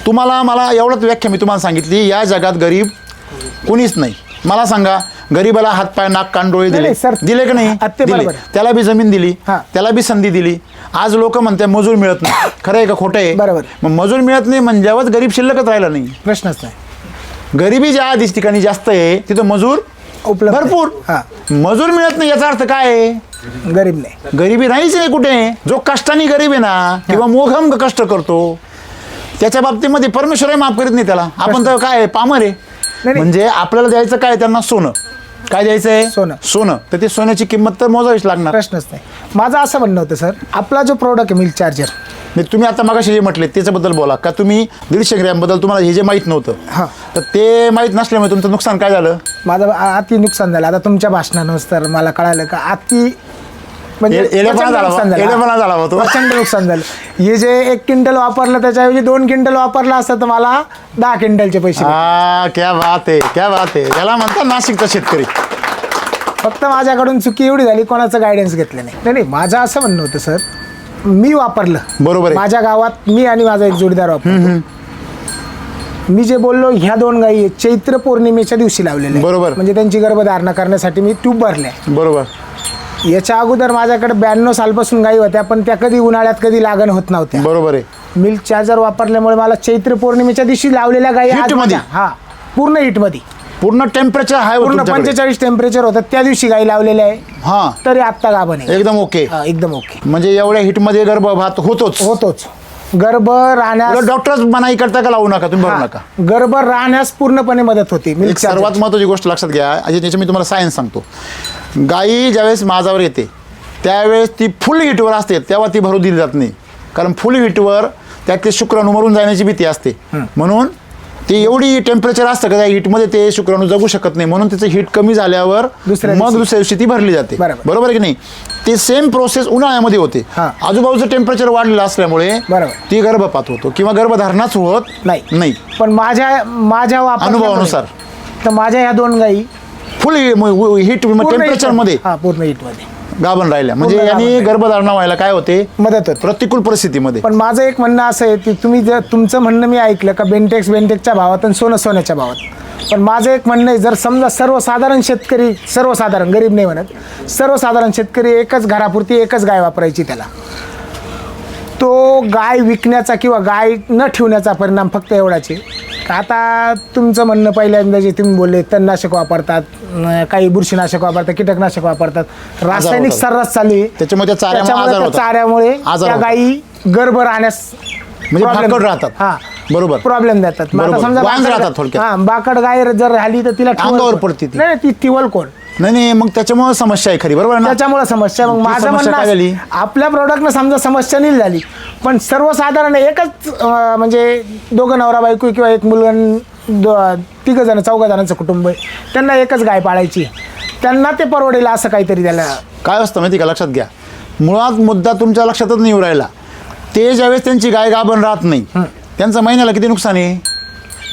तुम्हाला मला एवढंच व्याख्या मी तुम्हाला सांगितली, या जगात गरीब कोणीच नाही. मला सांगा, गरीबाला हातपाय नाक कान डोळे दिले, नाही, सर. दिले की नाही. अगदी दिले. बरोबर. त्याला बी जमीन दिली, हां. त्याला बी संधी दिली. आज लोक म्हणते मजूर मिळत नाही, खरं आहे का खोटं आहे. बरोबर. मग मजूर मिळत नाही म्हणल्यावर गरीब शिल्लकच राहिला नाही. प्रश्नच नाही. गरिबी ज्या ठिकाणी जास्त आहे तिथं मजूर उपलब्ध आहे. भरपूर. हां. मजूर मिळत नाही याचा अर्थ काय आहे, गरीब नाही. गरिबी नाहीच आहे कुठे. जो कष्टाने गरीब आहे ना किंवा मोघम कष्ट करतो त्याच्या बाबतीमध्ये परमेश्वरही माफ करीत नाही त्याला. आपण तर काय पामर आहे. म्हणजे आपल्याला द्यायचं काय त्यांना, सोनं. काय द्यायचं आहे, सोनं. तर ते सोन्याची किंमत तर मोजावीच लागणार. प्रश्नच नाही. माझं असं म्हणणं होतं सर, आपला जो प्रोडक्ट आहे मिल्क चार्जर, तुम्ही आता मगाशी जे म्हटले त्याच्याबद्दल बोला का. तुम्ही 150 ग्रॅम बद्दल तुम्हाला हे जे माहीत नव्हतं, हां, तर ते माहीत नसल्यामुळे तुमचं नुकसान काय झालं. माझं अति नुकसान झालं. आता तुमच्या भाषणानुसार मला कळालं का अति म्हणजे एडेपणा प्रचंड नुकसान झालं. एडेपणा झाला होतो. प्रचंड नुकसान झालं. हे जे 1 क्विंटल वापरलं त्याच्याऐवजी 2 क्विंटल वापरलं असतं तर मला 10 क्विंटलचे पैसे भेटले. हा, क्या बात आहे, क्या बात आहे. याला म्हणतात नाशिकचा शेतकरी. फक्त माझ्याकडून चुकी एवढी झाली, कोणाचं गायडन्स घेतलं नाही. नाही, माझं असं म्हणणं होतं सर, मी वापरलं बरोबर आहे. माझ्या गावात मी आणि माझा एक जोडीदार वापरतो. मी जे बोललो, ह्या 2 गायी चैत्र पौर्णिमेच्या दिवशी लावलेल्या आहेत. बरोबर. म्हणजे त्यांची गर्भधारणा करण्यासाठी मी ट्यूब भरल्या. बरोबर. याच्या अगोदर माझ्याकडे 92 सालपासून गायी होत्या, पण त्या कधी उन्हाळ्यात कधी लागण होत नव्हत्या. बरोबर आहे. मिल्क चार्जर वापरल्यामुळे मला चैत्र पौर्णिमेच्या दिवशी लावलेल्या गायी आज Heat मध्ये? माझ्या- हा, पूर्ण हिटमध्ये, पूर्ण टेम्परेचर हाय होतं पूर्ण तुमच्याकडे. 45 टेम्परेचर होतं त्या दिवशी गायी लावलेल्या आहे. हा, तरी आत्ता गाभण आहे. एकदम ओके. हा, एकदम ओके. म्हणजे एवढ्या हिटमध्ये गर्भपात होतोच. गर्भ राहण्यास डॉक्टरच मनाई करता का लावू नका, तुम्ही भरू हा, नका. गर्भ राहण्यास पूर्णपणे मदत होते एक मिल्क सर्वात चार्जर. महत्त्वाची गोष्ट लक्षात घ्या, आणि त्याची मी तुम्हाला सायन्स सांगतो. गायी ज्यावेळेस माझावर येते त्यावेळेस ती फुल हिटवर असते, तेव्हा ती भरू दिली जात नाही. कारण फुल हिटवर त्यातले शुक्राणू मरून जाण्याची भीती असते. म्हणून ती एवढी टेम्परेचर असतं का त्या हिटमध्ये ते शुक्राणू जगू शकत नाही. म्हणून तिचं हिट कमी झाल्यावर दुसऱ्या दिवशी ती भरली जाते. बरोबर आहे की नाही? ते सेम प्रोसेस उन्हाळ्यामध्ये होते. हा. आजूबाजूचं टेम्परेचर वाढलेलं असल्यामुळे बरोबर. ती गर्भपात होतो किंवा गर्भधारणाच होत नाही. पण माझ्या वापरल्यामुळे- अनुभवानुसार. तर माझ्या ह्या 2 गायी फुल हिट टेम्परेचर मध्ये हा, पूर्ण हिटमध्ये गाभण राहिल्या. म्हणजे पूर्ण यांनी गाभण गर्भधारणा व्हायला काय होते, मदत होते. प्रतिकूल परिस्थितीमध्ये. पण माझं एक म्हणणं असं आहे की तुम्ही जर तुमचं म्हणणं मी ऐकलं का बेंटेक्सच्या भावात आणि सोन्याच्या भावात, पण माझं एक म्हणणं आहे, जर समजा सर्वसाधारण शेतकरी, सर्वसाधारण गरीब नाही म्हणत, सर्वसाधारण शेतकरी एकच घरापुरती एकच गाय वापरायची, त्याला तो गाय विकण्याचा किंवा गाय न ठेवण्याचा परिणाम फक्त एवढाच आहे. आता तुमचं म्हणणं पहिल्यांदा जे तुम्ही बोलले, तणनाशक वापरतात, काही बुरशीनाशक वापरतात, कीटकनाशक वापरतात, रासायनिक होतात. सर्रास चालू आहे. त्याच्यामुळे त्या चाऱ्यामुळे आजार होतात. चाऱ्यामुळे आजार त्या होतात. गायी गर्भ राहण्यास म्हणजे problem- भाकड राहतात. हा, बरोबर. प्रॉब्लेम देतात. मग आता बरोबर. समजा वांज बाकड- राहतात थोडक्यात. हा, बाकड गाय जर राहिली तर तिला ठेवल अंगावर कोण? पडते ती. नाही, ती ठेवल कोण? नाही, मग त्याच्यामुळे समस्या आहे खरी. बरोबर आहे ना? त्याच्यामुळे समस्या. मग ती माझं समस्या म्हणणं काय झाली? असं, आपल्या प्रोडक्टनं समजा समस्या नाही झाली, पण सर्वसाधारण एकच म्हणजे 2 नवरा बायको किंवा एक मुलगा, 3 जण 4 जणांचं कुटुंब आहे, त्यांना एकच गाय पाळायची, त्यांना ते परवडेल असं काहीतरी त्याला. काय असतं माहिती का, लक्षात घ्या. मुळात मुद्दा तुमच्या लक्षातच नाही येऊ राहिला. ते ज्यावेळेस त्यांची गाय गाभण राहत नाही, त्यांचं महिन्याला किती नुकसान आहे.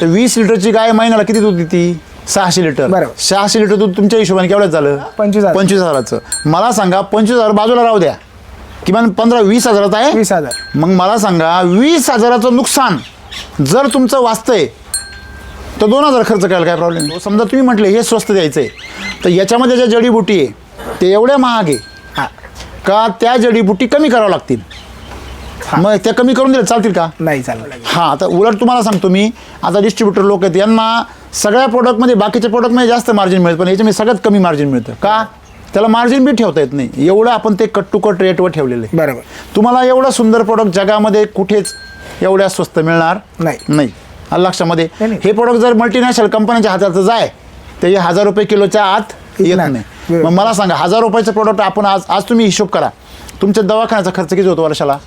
तर 20 लिटरची गाय महिन्याला किती दूध देते? 600 लिटर. बरोबर. 600 लिटर दूध तुमच्या हिशोबाने केवढ्यात झालं? 25,000. 25,000चं. मला सांगा, 25,000 बाजूला राहू द्या, किमान 15-20 हजारात आहे. 20,000. मग मला सांगा, 20,000चं नुकसान जर तुमचं वाचतंय तर 2,000 खर्च करायला काय प्रॉब्लेम? समजा तुम्ही म्हटले हे स्वस्त द्यायचं आहे, तर याच्यामध्ये ज्या जडीबुटी आहे ते एवढ्या महाग आहे हा, का त्या जडीबुटी कमी करावं लागतील. मग त्या कमी करून दिल्या चालतील का? नाही चाललं. हां, आता उलट तुम्हाला सांगतो मी, आता डिस्ट्रीब्युटर लोक आहेत, यांना सगळ्या प्रोडक्टमध्ये, बाकीच्या प्रोडक्टमध्ये जास्त मार्जिन मिळतं, पण याच्यामध्ये सगळ्यात कमी मार्जिन मिळतं. का? त्याला मार्जिन बी ठेवता येत नाही. एवढं आपण ते कट टू कट रेटवर ठेवलेलं आहे. बरोबर. तुम्हाला एवढं सुंदर प्रोडक्ट जगामध्ये कुठेच एवढ्या स्वस्त मिळणार नाही. आलं लक्षामध्ये? नाही. हे प्रोडक्ट जर मल्टीनॅशनल कंपन्यांच्या हातात जाय तर हे 1,000 रुपये किलोच्या आत येत नाही. मग मला सांगा, 1,000 रुपयाचं प्रोडक्ट आपण आज तुम्ही हिशोब करा, तुमच्या दवाखान्याचा खर्च किती होतो वर्षाला?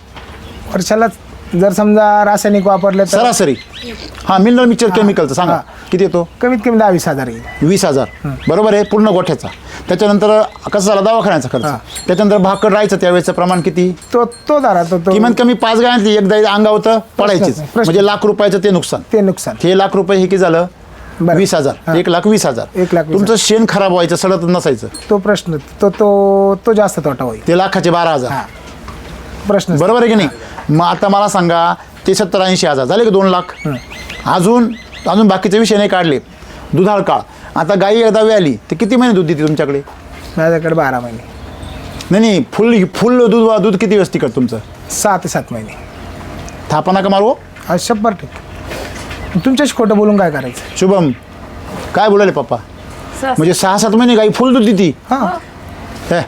जर समजा रासायनिक वापरले तर सरासरी. हां, मिनरल मिक्सचर केमिकलचं सांगा किती येतो? कमीत कमी 10-20,000 येईल. 20,000. बरोबर आहे, पूर्ण गोठ्याचा. त्याच्यानंतर कसं झाला दवाखान्याचा खर्च. त्याच्यानंतर भाकड राहायचं त्यावेळेचं प्रमाण किती? तो धरा, तो किमान कमी 5 गायांतली एकदा अंगावतं पडायचीच. प्रश्न. म्हणजे ₹1,00,000 ते नुकसान. ते नुकसान. हे ₹1,00,000 हे किती झालं? बरं. 20,000. 1,20,000. 1,20,000. तुमचं शेण खराब व्हायचं, सडत नसायचं, तो प्रश्न. तो जास्त तोटा होईल. ते लाखाचे 12,000. हा, प्रश्न. बरोबर आहे की नाही? मग आता मला सांगा, ते 70-80 हजार झाले का 2 लाख? अजून बाकीचे विषय नाही काढले. दुधाळ काळ. आता गाई एकदा व्याली ते किती महिने दूध देते तुमच्याकडे? माझ्याकडे 12 महिने. नाही, फुल दूध किती दिवस टिकत तुमचं? 6 ते 7 महिने. थापा नका मारू. 100%. तुमच्याशी खोटं बोलून काय करायचं? शुभम, काय बोलायले पप्पा? म्हणजे 6-7 महिने गाई फुल दूध देती. हां,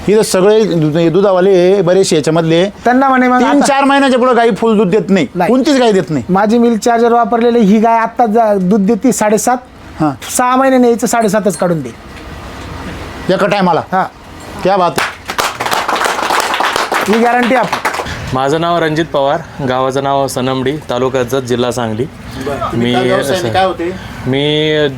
इथं सगळे दुधावाले बरेचसे याच्यामधले त्यांना म्हणे मग 3-4 महिन्याच्या पुढे गाई फुल दूध देत नाही. कोणतीच गाई देत नाही. माझी मिल्क चार्जर वापरलेली ही गाय आत्ता दूध देते 7.5. हां, 6 महिने न्यायचं 7.5च काढून दे एका टायमाला. हां, क्या बात. ही गॅरंटी आपण. माझं नाव रणजित पवार, गावाचं नाव सनमडी, तालुका जत, जिल्हा सांगली. मी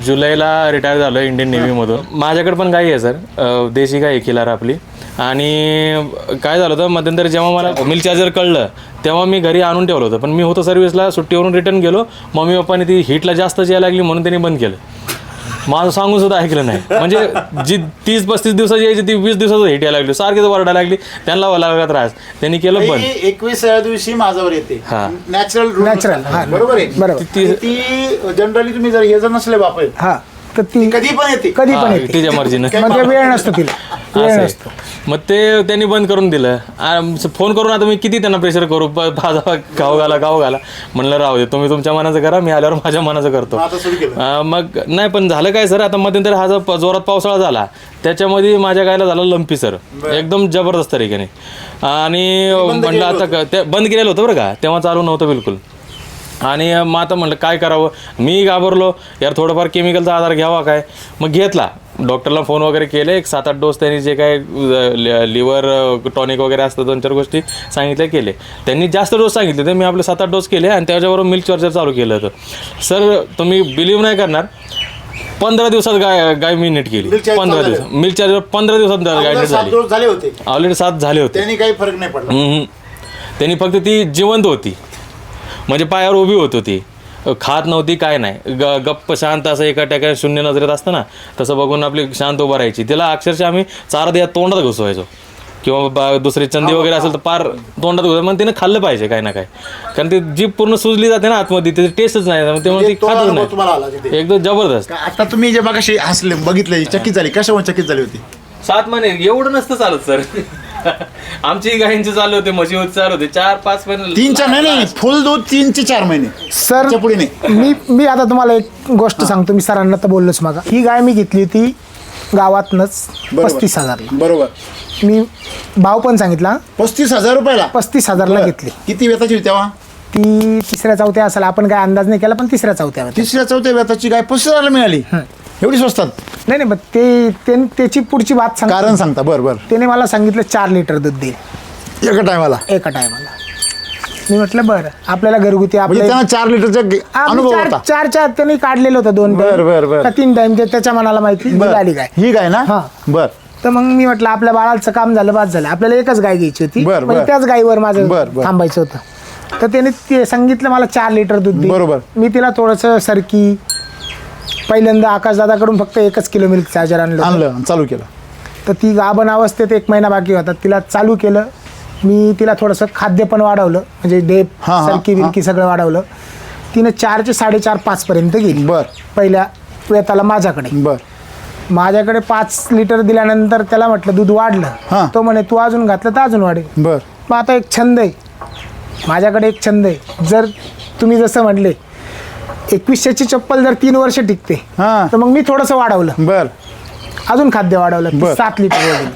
जुलैला रिटायर झालो इंडियन नेव्हीमधून. माझ्याकडे पण गाई आहे सर, देशी गाई आहे खिलार आपली. आणि काय झालं होतं मध्यंतरी जेव्हा मला मिल्क चार्जर कळलं तेव्हा मी घरी आणून ठेवलं होतं, पण मी होतो सर्व्हिसला, सुट्टीवरून रिटर्न गेलो. मम्मी पप्पाने ती हीटला जास्तच यायला लागली म्हणून त्यांनी बंद केलं. माझं सांगून सुद्धा ऐकलं नाही. म्हणजे जी 30-35 दिवसाची यायची ती 20 दिवसाचं हिट यायला लागली, सारखीच वरडायला लागली, त्यांना व्हायला लागला त्रास. त्यांनी केलं बंद. 21व्या दिवशी माझ्यावर येते हा. नॅचरल बरोबर आहे. ती जनरली तुम्ही जर हे जर नसले वापर हा तर ती कधी पण येते. कधी पण येते, तिच्या मर्जीनं. म्हणजे वेळ नसतो तिला, वेळ असं नसतो. मग ते त्यांनी बंद करून दिलं. फोन करून आता मी किती त्यांना प्रेशर करू, भाजा गाव घाला. म्हणलं राहू दे, तुम्ही तुमच्या मनाचं करा, मी आल्यावर माझ्या मनाचं करतो. आता सुरू केलं. मग नाही, पण झालं काय सर, आता मध्यंतरी हा जो जोरात पावसाळा झाला त्याच्यामध्ये माझ्या गायला झालं लंपी सर, एकदम जबरदस्त तरीकेने. आणि म्हटलं आता ते बंद केलेलं होतं बरं का, तेव्हा चालू नव्हतं बिलकुल. आणि मग आता म्हटलं काय करावं, मी घाबरलो यार, थोडंफार केमिकलचा आधार घ्यावा काय. मग घेतला, डॉक्टरला फोन वगैरे केले, एक 7-8 डोस त्यांनी जे काय लिव्हर टॉनिक वगैरे असतं 2-4 गोष्टी सांगितल्या केले. त्यांनी जास्त डोस सांगितले ते मी आपले 7-8 डोस केले आणि त्याच्याबरोबर मिल्क चार्जर चालू केलं होतं. सर तुम्ही बिलीव्ह नाही करणार, 15 दिवसात गाय मी नीट केली. 15 दिवस मिल्क चार्जर 15 दिवसात गाय नीट झाली. झाले होते ऑलरेडी 7 झाले होते. त्यांनी काही फरक नाही पडला. त्यांनी फक्त ती जिवंत होती, म्हणजे पायावर उभी होत होती, खात नव्हती, काय नाही, गप्प शांत असं एका टॅका शून्य नजरेत असतं ना तसं बघून आपली शांत उभं राहायची. तिला अक्षरशः आम्ही चारा द्या तोंडात घुसवायचो, किंवा दुसरी चंदी वगैरे असेल तर पार तोंडात घुसवायचं. मग तिनं खाल्लं पाहिजे काय ना काय, कारण ती जीभ पूर्ण सुजली जाते ना आतमध्ये, त्याची टेस्टच नाही, त्यामुळे ती खातच नाही. एकदम जबरदस्त. आता तुम्ही जे बघाशी हसले बघितलं, चकित झाली, कशामुळे चकित झाली होती? 7 महिने एवढं नसतं चालत सर. आमची गायींचे चालू होते, म्हशी होते, चालू होते 4-5 महिने, 3-4 महिने फुल दूध, 3 ते 4 महिने सर त्याच्या पुढे नाही. मी आता तुम्हाला एक गोष्ट सांगतो, मी सरांना तर बोललोच मागा. ही गाय मी घेतली होती गावातनच 35,000ला. बरोबर, मी भाव पण सांगितला, 35,000 रुपयाला 35,000ला घेतली. किती वेताची होती तेव्हा? ती 3ऱ्या-4थ्या असेल, आपण काय अंदाज नाही केला, पण 3ऱ्या-4थ्या होत्या. 3ऱ्या-4थ्या वेताची गाय 35,000ला मिळाली, एवढी स्वस्तात? नाही मग त्याची पुढची बात सांग, कारण सांगता. बरं, त्याने मला सांगितलं 4 लिटर दूध देईल एका टायमाला. मी म्हटलं बरं, आपल्याला घरगुती म्हणजे त्यांना 4 लिटरचा अनुभव होता. 4 त्यांनी काढलेलं होतं, 2 बरं. 3 टाइम त्याच्या मनाला माहिती आली गाय. ही गाय ना? हा. बर. तर मग मी म्हटलं आपल्या बाळाचं काम झालं, बाद झालं, आपल्याला एकच गाय घ्यायची होती, बरं. म्हणजे त्याच गायीवर माझं बरं. थांबायचं होतं. तर त्याने ते सांगितलं मला 4 लिटर दूध दे. बरोबर. मी तिला थोडंसं सरकी, पहिल्यांदा आकाशदादाकडून फक्त 1 किलो मिल्क चार्जर आणलं, चालू केलं. तर ती गाभण अवस्थेत 1 महिना बाकी होता, तिला चालू केलं. मी तिला थोडंसं खाद्य पण वाढवलं, म्हणजे डेप, सरकी बिरकी सगळं वाढवलं. तिने 4 ते 4.5-5 पर्यंत गेली. बर. पहिल्या वेताला माझ्याकडे 5 लिटर दिल्यानंतर त्याला म्हटलं दूध वाढलं, तो म्हणे तू अजून घातलं तर अजून वाढेल. बर. मग आता एक छंद आहे माझ्याकडे, एक छंद आहे, जर तुम्ही जसं म्हटले 2100ची चप्पल जर 3 वर्ष टिकते, तर मग मी थोडंसं वाढवलं. बर. अजून खाद्य वाढवलं, 7 लिटर गेली.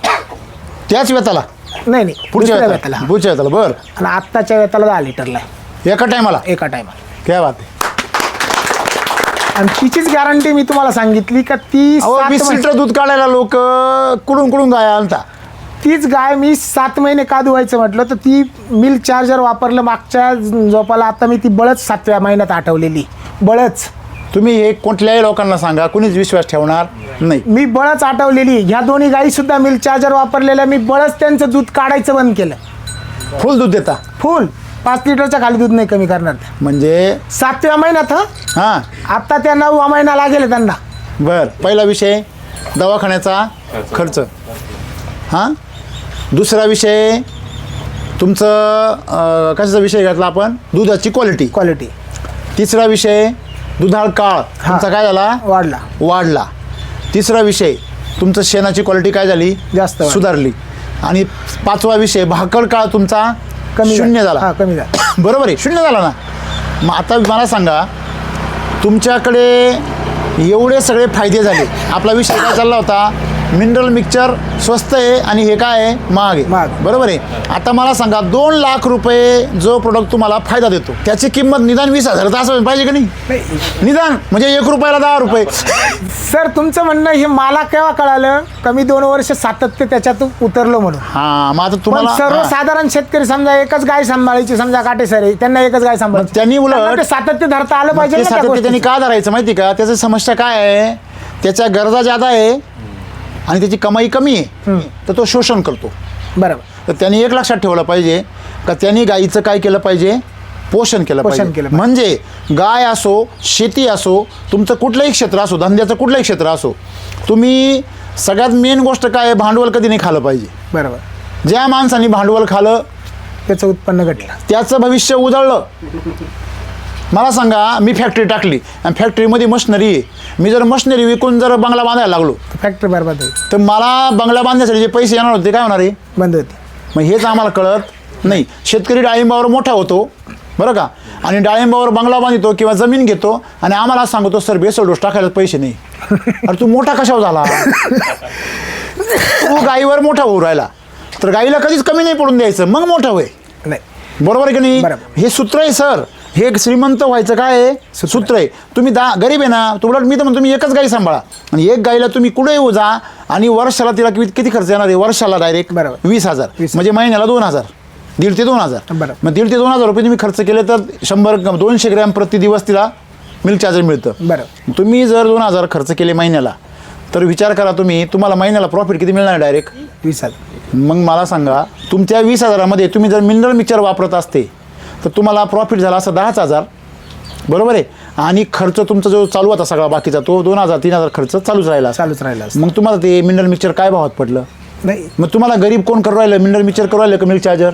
त्याच वेताला? नाही, पुढच्या वेताला. बर. आणि आत्ताच्या वेताला 10 लिटरला एका टायमाला. काय बात आहे. आणि तिचीच गॅरंटी मी तुम्हाला सांगितली का ती 20 लिटर दूध काढायला लोक कुडून गाय आणता. तीच गाय मी 7 महिने का धुवायचं म्हटलं तर ती मिल्क चार्जर वापरलं मागच्या झोपाला. आता मी ती बळच 7व्या महिन्यात आठवलेली, बळच. तुम्ही हे कुठल्याही लोकांना सांगा, कुणीच विश्वास ठेवणार नाही. मी बळच आठवलेली. ह्या दोन्ही गायी सुद्धा मिल्क चार्जर वापरलेल्या, मी बळच त्यांचं दूध काढायचं बंद केलं. फुल दूध देता? फुल 5 लिटरच्या खाली दूध नाही कमी करणार त्या. म्हणजे 7व्या महिन्यात. हां, आता त्या 9वा महिना लागेल त्यांना. बर. पहिला विषय दवाखान्याचा खर्च. हां. दुसरा विषय तुमचं कशाचा विषय घेतला आपण? दुधाची क्वालिटी. तिसरा विषय दुधाळ काळ तुमचा काय झाला? वाढला. तिसरा विषय तुमचं शेणाची क्वालिटी काय झाली? जास्त सुधारली. आणि 5वा विषय भाकड काळ तुमचा शून्य झाला. कमी झाला. बरोबर आहे, शून्य झाला ना. मग आता मला सांगा, तुमच्याकडे एवढे सगळे फायदे झाले. आपला विषय काय चालला होता? मिनरल मिक्सचर स्वस्त आहे आणि हे काय आहे महाग महाग. आहे, बरोबर आहे. आता मला सांगा 2 लाख रुपये जो प्रोडक्ट तुम्हाला फायदा देतो त्याची किंमत निदान 20,000 तर असं पाहिजे का नाही? निदान म्हणजे 1 रुपयाला 10 रुपये. सर तुमचं म्हणणं हे मला केव्हा कळालं कमी 2 वर्ष सातत्य त्याच्यातून उतरलो म्हणून. हा मग आता पण तुम्हाला हा. सर्वसाधारण शेतकरी समजा एकच गाय सांभाळायची, समजा काटेसर आहे त्यांना एकच गाय सांभाळायची, त्यांनी उलट- त्यांना ते सातत्य धरता आलं पाहिजे ते ना त्या सातत्य त्यांनी गोष्टीचं. का धरायचं माहिती का? त्याची समस्या काय आहे, त्याच्या गरजा ज्यादा आहे आणि त्याची कमाई कमी आहे, तर तो शोषण करतो. बरोबर. तर त्यांनी एक लक्षात ठेवलं पाहिजे का त्यांनी गाईचं काय केलं पाहिजे, पोषण केलं पोषण पाहिजे. केलं पाहिजे. म्हणजे गाय असो, शेती असो, तुमचं कुठलंही क्षेत्र असो, धंद्याचं कुठलंही क्षेत्र असो, तुम्ही सगळ्यात मेन गोष्ट काय आहे, भांडवल कधी नाही खाल्लं पाहिजे. बरोबर. ज्या माणसाने भांडवल खाल्लं त्याचं उत्पन्न घटलं. त्याचं भविष्य उजळलं. मला सांगा, मी फॅक्टरी टाकली आणि फॅक्टरीमध्ये मशिनरी आहे, मी जर मशिनरी विकून जर बंगला बांधायला लागलो फॅक्टरी बरबाद होईल, तर मला बंगला बांधण्यासाठी जे पैसे येणार होते काय होणार आहे? बंद होती. मग हेच आम्हाला कळत नाही. शेतकरी डाळिंबावर मोठा होतो बरं का, आणि डाळिंबावर बंगला बांधतो किंवा जमीन घेतो आणि आम्हाला सांगतो सर बेसल डोस टाकायला पैसे नाही. अरे तू मोठा कशावर झाला? तू गाईवर मोठा होऊ राहिला तर गाईला कधीच कमी नाही पडून द्यायचं, मग मोठा होय. नाही. बरोबर आहे की नाही? बरोबर. हे सूत्र आहे सर, हे एक श्रीमंत व्हायचं काय आहे सूत्र आहे. तुम्ही गरीब आहे ना, उलट मी तर म्हणतो तुम्ही एकच गाई सांभाळा आणि एक गाईला तुम्ही कुठे येऊ जा आणि वर्षाला तिला किती खर्च येणार आहे? वर्षाला डायरेक्ट बरोबर. 20,000 म्हणजे महिन्याला 2,000, 1,500 ते 2,000. बरोबर. मग 1,500 ते 2,000 रुपये तुम्ही खर्च केले तर 200 ग्रॅम प्रति दिवस तिला मिल्क चार्जर मिळतं. बरोबर. तुम्ही जर 2,000 खर्च केले महिन्याला तर विचार करा तुम्हाला महिन्याला प्रॉफिट किती मिळणार डायरेक्ट? 20,000. मग मला सांगा, तुमच्या 20,000मध्ये तुम्ही जर मिनरल मिक्सचर वापरत असते तर तुम्हाला प्रॉफिट झाला असं 10,000, बरोबर आहे. आणि खर्च तुमचा जो चालू होता सगळा बाकीचा तो 2,000 3,000 खर्च चालूच राहिला. राहिला. मग तुम्हाला ते मिनरल मिक्सचर काय भावात पडलं? नाही. मग तुम्हाला गरीब कोण करू राहिलं? मिनरल मिक्सचर करू राहिलं का मिल्क चार्जर?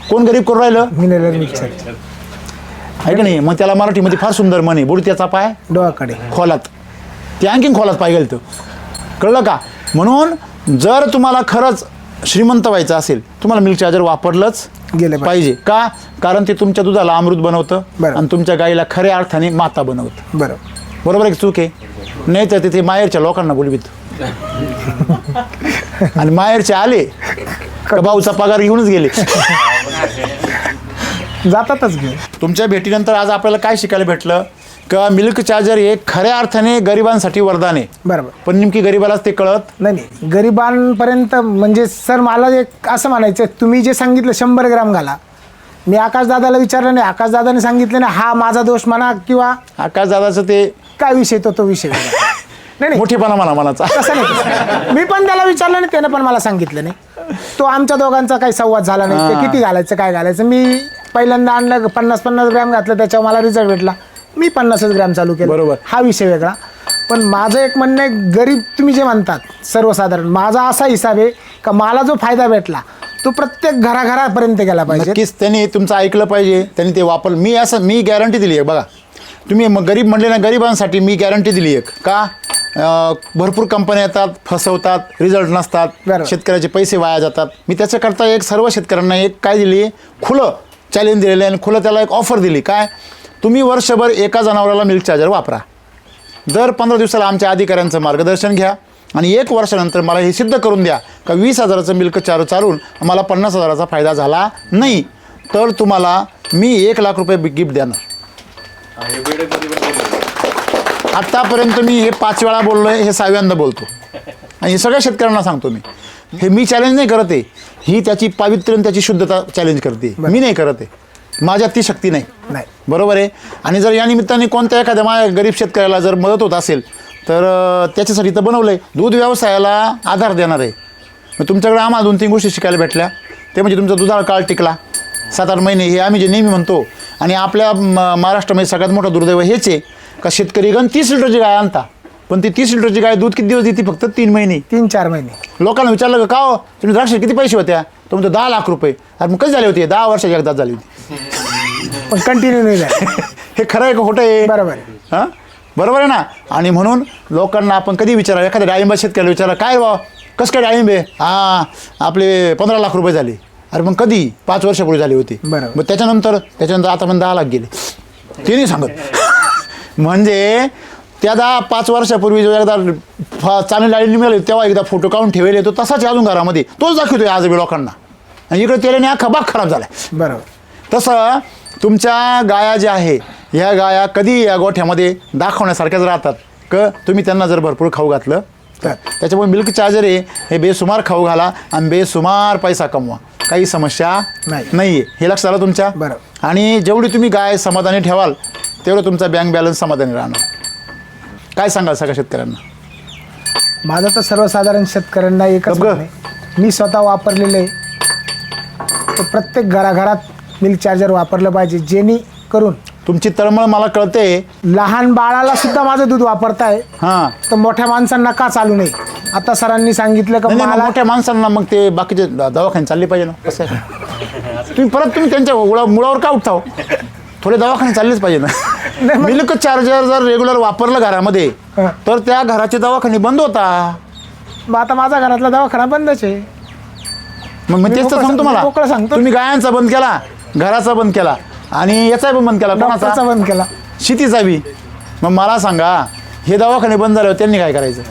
कोण गरीब करू राहिलं? मिनरल मिक्सर आहे का नाही? मग त्याला मराठीमध्ये फार सुंदर म्हणे, बुडत्याचा पाय डोळ्याकडे खोलात, ते आणखीन खोलात पाय गेलं. कळलं का? म्हणून जर तुम्हाला खरंच श्रीमंत व्हायचं असेल तुम्हाला मिल्क चार्जर वापरलंच गेलं पाहिजे. का? कारण ते तुमच्या दुधाला अमृत बनवतं बरं. आणि तुमच्या गाईला खऱ्या अर्थाने माता बनवतं. बरोबर. बरोबर आहे की चूक आहे? नाही तर तिथे माहेरच्या लोकांना बोलवित आणि माहेरचे आले का भाऊचा पगार घेऊनच गेले. जातातच घेऊन. तुमच्या भेटीनंतर आज आपल्याला काय शिकायला भेटलं का मिल्क चार्जर हे खऱ्या अर्थाने गरिबांसाठी वरदान आहे. बरोबर. पण नेमकी गरिबालाच ते कळत नाही. गरिबांपर्यंत म्हणजे सर मला एक असं म्हणायचं, तुम्ही जे सांगितलं 100 ग्राम घाला, मी आकाशदादाला विचारलं नाही, आकाशदादाने सांगितलं नाही हा माझा दोष म्हणा किंवा आकाशदादाचं ते काय विषय तो विषय वेगळा. नाही मोठेपणा मनाचा. तसं नाही. मी पण त्याला विचारलं नाही, त्यानं पण मला सांगितलं नाही. तो आमच्या दोघांचा काही संवाद झाला नाही. ते किती घालायचं काय घालायचं, मी पहिल्यांदा आणलं 50 ग्रॅम घातलं, त्याच्यावर मला रिझल्ट भेटला, मी 50 ग्रॅम चालू केलं. बरोबर. हा विषय वेगळा. पण माझं एक म्हणणं आहे, गरीब तुम्ही जे म्हणतात सर्वसाधारण, माझा असा हिसाब आहे का मला जो फायदा भेटला तो प्रत्येक घराघरापर्यंत गेला पाहिजे. नक्कीच त्यांनी तुमचं ऐकलं पाहिजे, त्यांनी ते वापर. मी गॅरंटी दिली आहे बघा. तुम्ही मग गरीब म्हणले ना, गरिबांसाठी मी गॅरंटी दिली एक का भरपूर कंपन्या येतात, फसवतात, रिझल्ट नसतात, बरोबर. शेतकऱ्याचे पैसे वाया जातात. मी त्याच्याकरता एक सर्व शेतकऱ्यांना एक काय दिली, खुलं चॅलेंज दिलेलं आहे आणि खुलं त्याला एक ऑफर दिली. काय? तुम्ही वर्षभर एका जनावराला मिल्क चार्जर वापरा, दर 15 दिवसाला आमच्या अधिकाऱ्यांचं मार्गदर्शन घ्या आणि 1 वर्षानंतर मला हे सिद्ध करून द्या का 20,000चं मिल्क चार्जर चालून मला 50,000चा फायदा झाला नाही, तर तुम्हाला मी 1 लाख रुपये गिफ्ट देणार. आत्तापर्यंत मी हे 5 वेळा बोललो आहे, हे 6व्यांदा बोलतो आणि हे सगळ्या शेतकऱ्यांना सांगतो. हे मी चॅलेंज नाही करत आहे, ही त्याची पावित्र्य आणि त्याची शुद्धता चॅलेंज करते. मी नाही करत आहे, माझ्यात ती शक्ती नाही. बरोबर आहे. आणि जर या निमित्ताने कोणत्या एखाद्या माझ्या गरीब शेतकऱ्याला जर मदत होत असेल तर त्याच्यासाठी तर बनवलं आहे. दूध व्यवसायाला आधार देणार आहे. मग तुमच्याकडे आम्हाला 2-3 गोष्टी शिकायला भेटल्या. ते म्हणजे तुमचा दुधाळा काळ टिकला 7-8 महिने, हे आम्ही जे नेहमी म्हणतो. आणि आपल्या महाराष्ट्रामध्ये सगळ्यात मोठं दुर्दैव हेच आहे का शेतकरी गण 30 लिटरची गाय आणता, पण ती 30 लिटरची गाय दूध किती दिवस देते? फक्त 3 महिने, 3-4 महिने. लोकांना विचारलं का हो तुम्ही द्राक्ष किती पैसे होत्या? तो म्हणतो 10 लाख रुपये. अरे मग कधी झाले होते? 10 वर्षाची एकदा झाली होती. पण कंटिन्यू नाही झालं. हे खरं आहे का खोटं आहे? बरोबर आहे. हां बरोबर आहे ना. आणि म्हणून लोकांना आपण कधी विचारा, एखाद्या डाळिंबा शेतकऱ्याला विचारा काय बा कसं काय डाळिंब आहे? आपले 15 लाख रुपये झाले. अरे मग कधी? 5 वर्षापूर्वी झाली होती. बरोबर. मग त्याच्यानंतर आता पण 10 लाख गेले, ते नाही सांगत. म्हणजे त्या 10-5 वर्षापूर्वी जो एकदा चांगली लाईन मिळाली तेव्हा एकदा फोटो काढून ठेवले तो तसाच आहे अजून घरामध्ये, तोच दाखवतोय आज बी लोकांना. आणि इकडे तेल्याने अख्खा बाग खराब झाला. बरोबर. तसं तुमच्या गाया ज्या आहे ह्या गाया कधी या गोठ्यामध्ये दाखवण्यासारख्याच राहतात क तुम्ही त्यांना जर भरपूर खाऊ घातलं तर. त्याच्यामुळे मिल्क चार्जर आहे हे बेसुमार खाऊ घाला आणि बेसुमार पैसा कमवा, काही समस्या नाही आहे. हे लक्षात आलं तुमच्या. बरोबर. आणि जेवढी तुम्ही गाय समाधानी ठेवाल तेवढं तुमचा बँक बॅलन्स समाधानी राहणार. काय सांगाल सगळ्या शेतकऱ्यांना? माझं तर सर्वसाधारण शेतकऱ्यांना एकच म्हणणं आहे, मी स्वतः वापरलेले तर प्रत्येक घराघरात मिल्क चार्जर वापरलं पाहिजे, जेणेकरून तुमची तळमळ मला कळते. लहान बाळाला सुद्धा माझं दूध वापरताय हां, तर मोठ्या माणसांना का चालू नाही? आता सरांनी सांगितलं का नाही, मग मला मोठ्या माणसांना मग ते बाकीचे दवाखाने चालले पाहिजे ना. कसं आहे तुम्ही त्यांच्या मुळावर का उठताव? थोडे दवाखाने चाललेच पाहिजे ना. मिल्क चार्जर जर रेग्युलर वापरलं घरामध्ये तर त्या घराचे दवाखाने बंद होता. मग आता माझा घरातला दवाखाना बंदच आहे. मग मी तेच तर सांगतो मला. मोकळं सांगतो. तुम्ही गायांचा बंद केला, घराचा बंद केला आणि याचा पण बंद केला, डॉक्टरचा कोणाचा? बंद केला. शेतीचा बी. मग मला सांगा हे दवाखाने बंद झाल्यावर त्यांनी काय करायचं?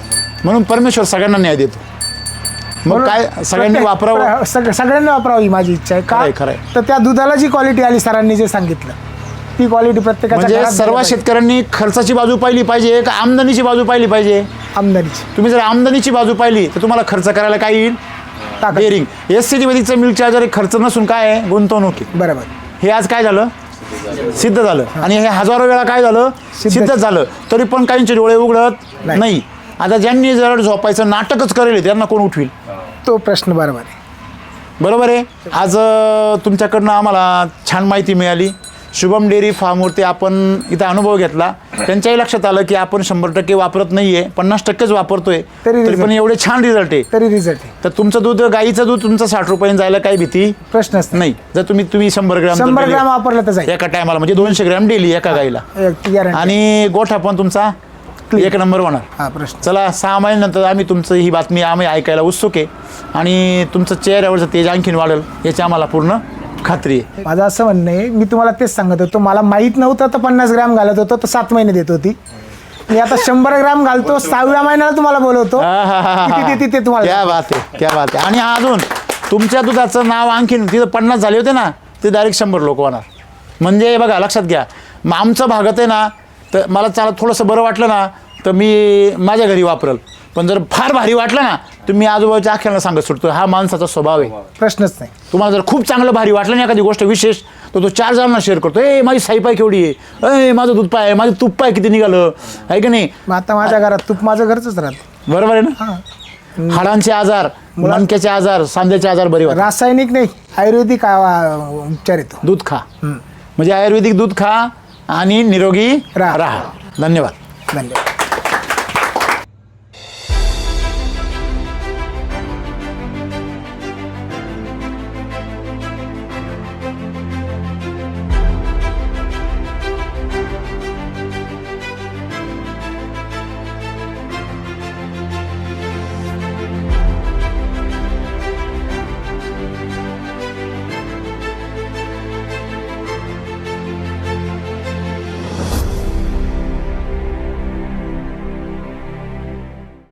म्हणून परमेश्वर सगळ्यांना न्याय देतो. मग काय सगळ्यांनी वापरावं, सगळ्यांनी वापरावं ही माझी इच्छा आहे. का खरंय. तर त्या दुधाला जी क्वालिटी आली सरांनी जे सांगितलं ती क्वालिटी प्रत्येकाच्या म्हणजे घरात सर्व गेली पाहिजे. शेतकऱ्यांनी खर्चाची बाजू पाहिली पाहिजे का आमदनीची बाजू पाहिली पाहिजे? आमदानीची तुम्ही जर आमदनीची बाजू पाहिली तर तुम्हाला खर्च करायला काय येईल? ताकद. बेरिंग. SCT वैदिकचं मिल्क चार्जर खर्च नसून काय आहे? गुंतवणूक आहे. बरोबर. हे आज काय झालं? सिद्ध झालं. आणि हे हजारो वेळा काय झालं? सिद्ध झालं. तरी पण काहींचे डोळे उघडत नाही. आता ज्यांनी जर झोपायचं नाटकच करेल त्यांना कोण उठविल? तो प्रश्न बरोबर आहे. बरोबर आहे. आज तुमच्याकडनं आम्हाला छान माहिती मिळाली. शुभम डेअरी फार्मवरती आपण इथं अनुभव घेतला. त्यांच्याही लक्षात आलं की आपण 100% वापरत नाही आहे, 50%च वापरतोय, तरी पण एवढे छान रिझल्ट आहे. तरी रिझल्ट आहे. तर तुमचं दूध, गाईचं दूध तुमचं 60 रुपयांनी जायला काही भीती प्रश्नच नाही. जर तुम्ही 100 ग्रॅम वापरलं तर जाईल एका टायमाला, म्हणजे 200 ग्रॅम डेली एका गाईला. guarantee. आणि गोठा पण तुमचा एक नंबर होणार. हा प्रश्न. चला 6 महिन्यानंतर आम्ही तुमचं ही बातमी आम्ही ऐकायला उत्सुक आहे आणि तुमचं चेहऱ्यावरचं तेज आणखीन वाढेल याची आम्हाला पूर्ण खात्री आहे. माझं असं म्हणणं आहे, मी तुम्हाला तेच सांगत होतो, मला माहीत नव्हतं तर 50 ग्रॅम घालत होतो तर 7 महिने देत होती. मी आता 100 ग्रॅम घालतो, 6व्या महिन्याला तुम्हाला बोलवतो. किती तुम्हाला. क्या बात आहे, क्या बात आहे. आणि अजून तुमच्या दुधाचं नाव आणखीन तिथं 50 झाले होते ना, ते डायरेक्ट 100 लोक होणार. म्हणजे बघा लक्षात घ्या, मग आमचं भागात आहे ना, तर मला थोडंसं बरं वाटलं ना तर मी माझ्या घरी वापरल. पण जर फार भारी वाटलं ना तर मी आजूबाजूच्या आख्याला सांगत सुटतो. हा माणसाचा स्वभाव आहे. प्रश्नच नाही. तुम्हाला जर खूप चांगलं भारी वाटलं ना एखादी गोष्ट विशेष तर तो 4 जणांना शेअर करतो. माझी साई पाय केवढी आहे, माझं दूध पाय, माझं तूप पाय किती निघालं आहे की नाही. मग आता माझ्या घरात तूप माझं घरचंच राहतं. बरोबर आहे ना. हाडांचे आजार, मणक्याचे आजार, सांध्याचे आजार बरे होतात. रासायनिक नाही, आयुर्वेदिक उपचार येतो. दूध खा, म्हणजे आयुर्वेदिक दूध खा आणि निरोगी राहा. धन्यवाद. धन्यवाद.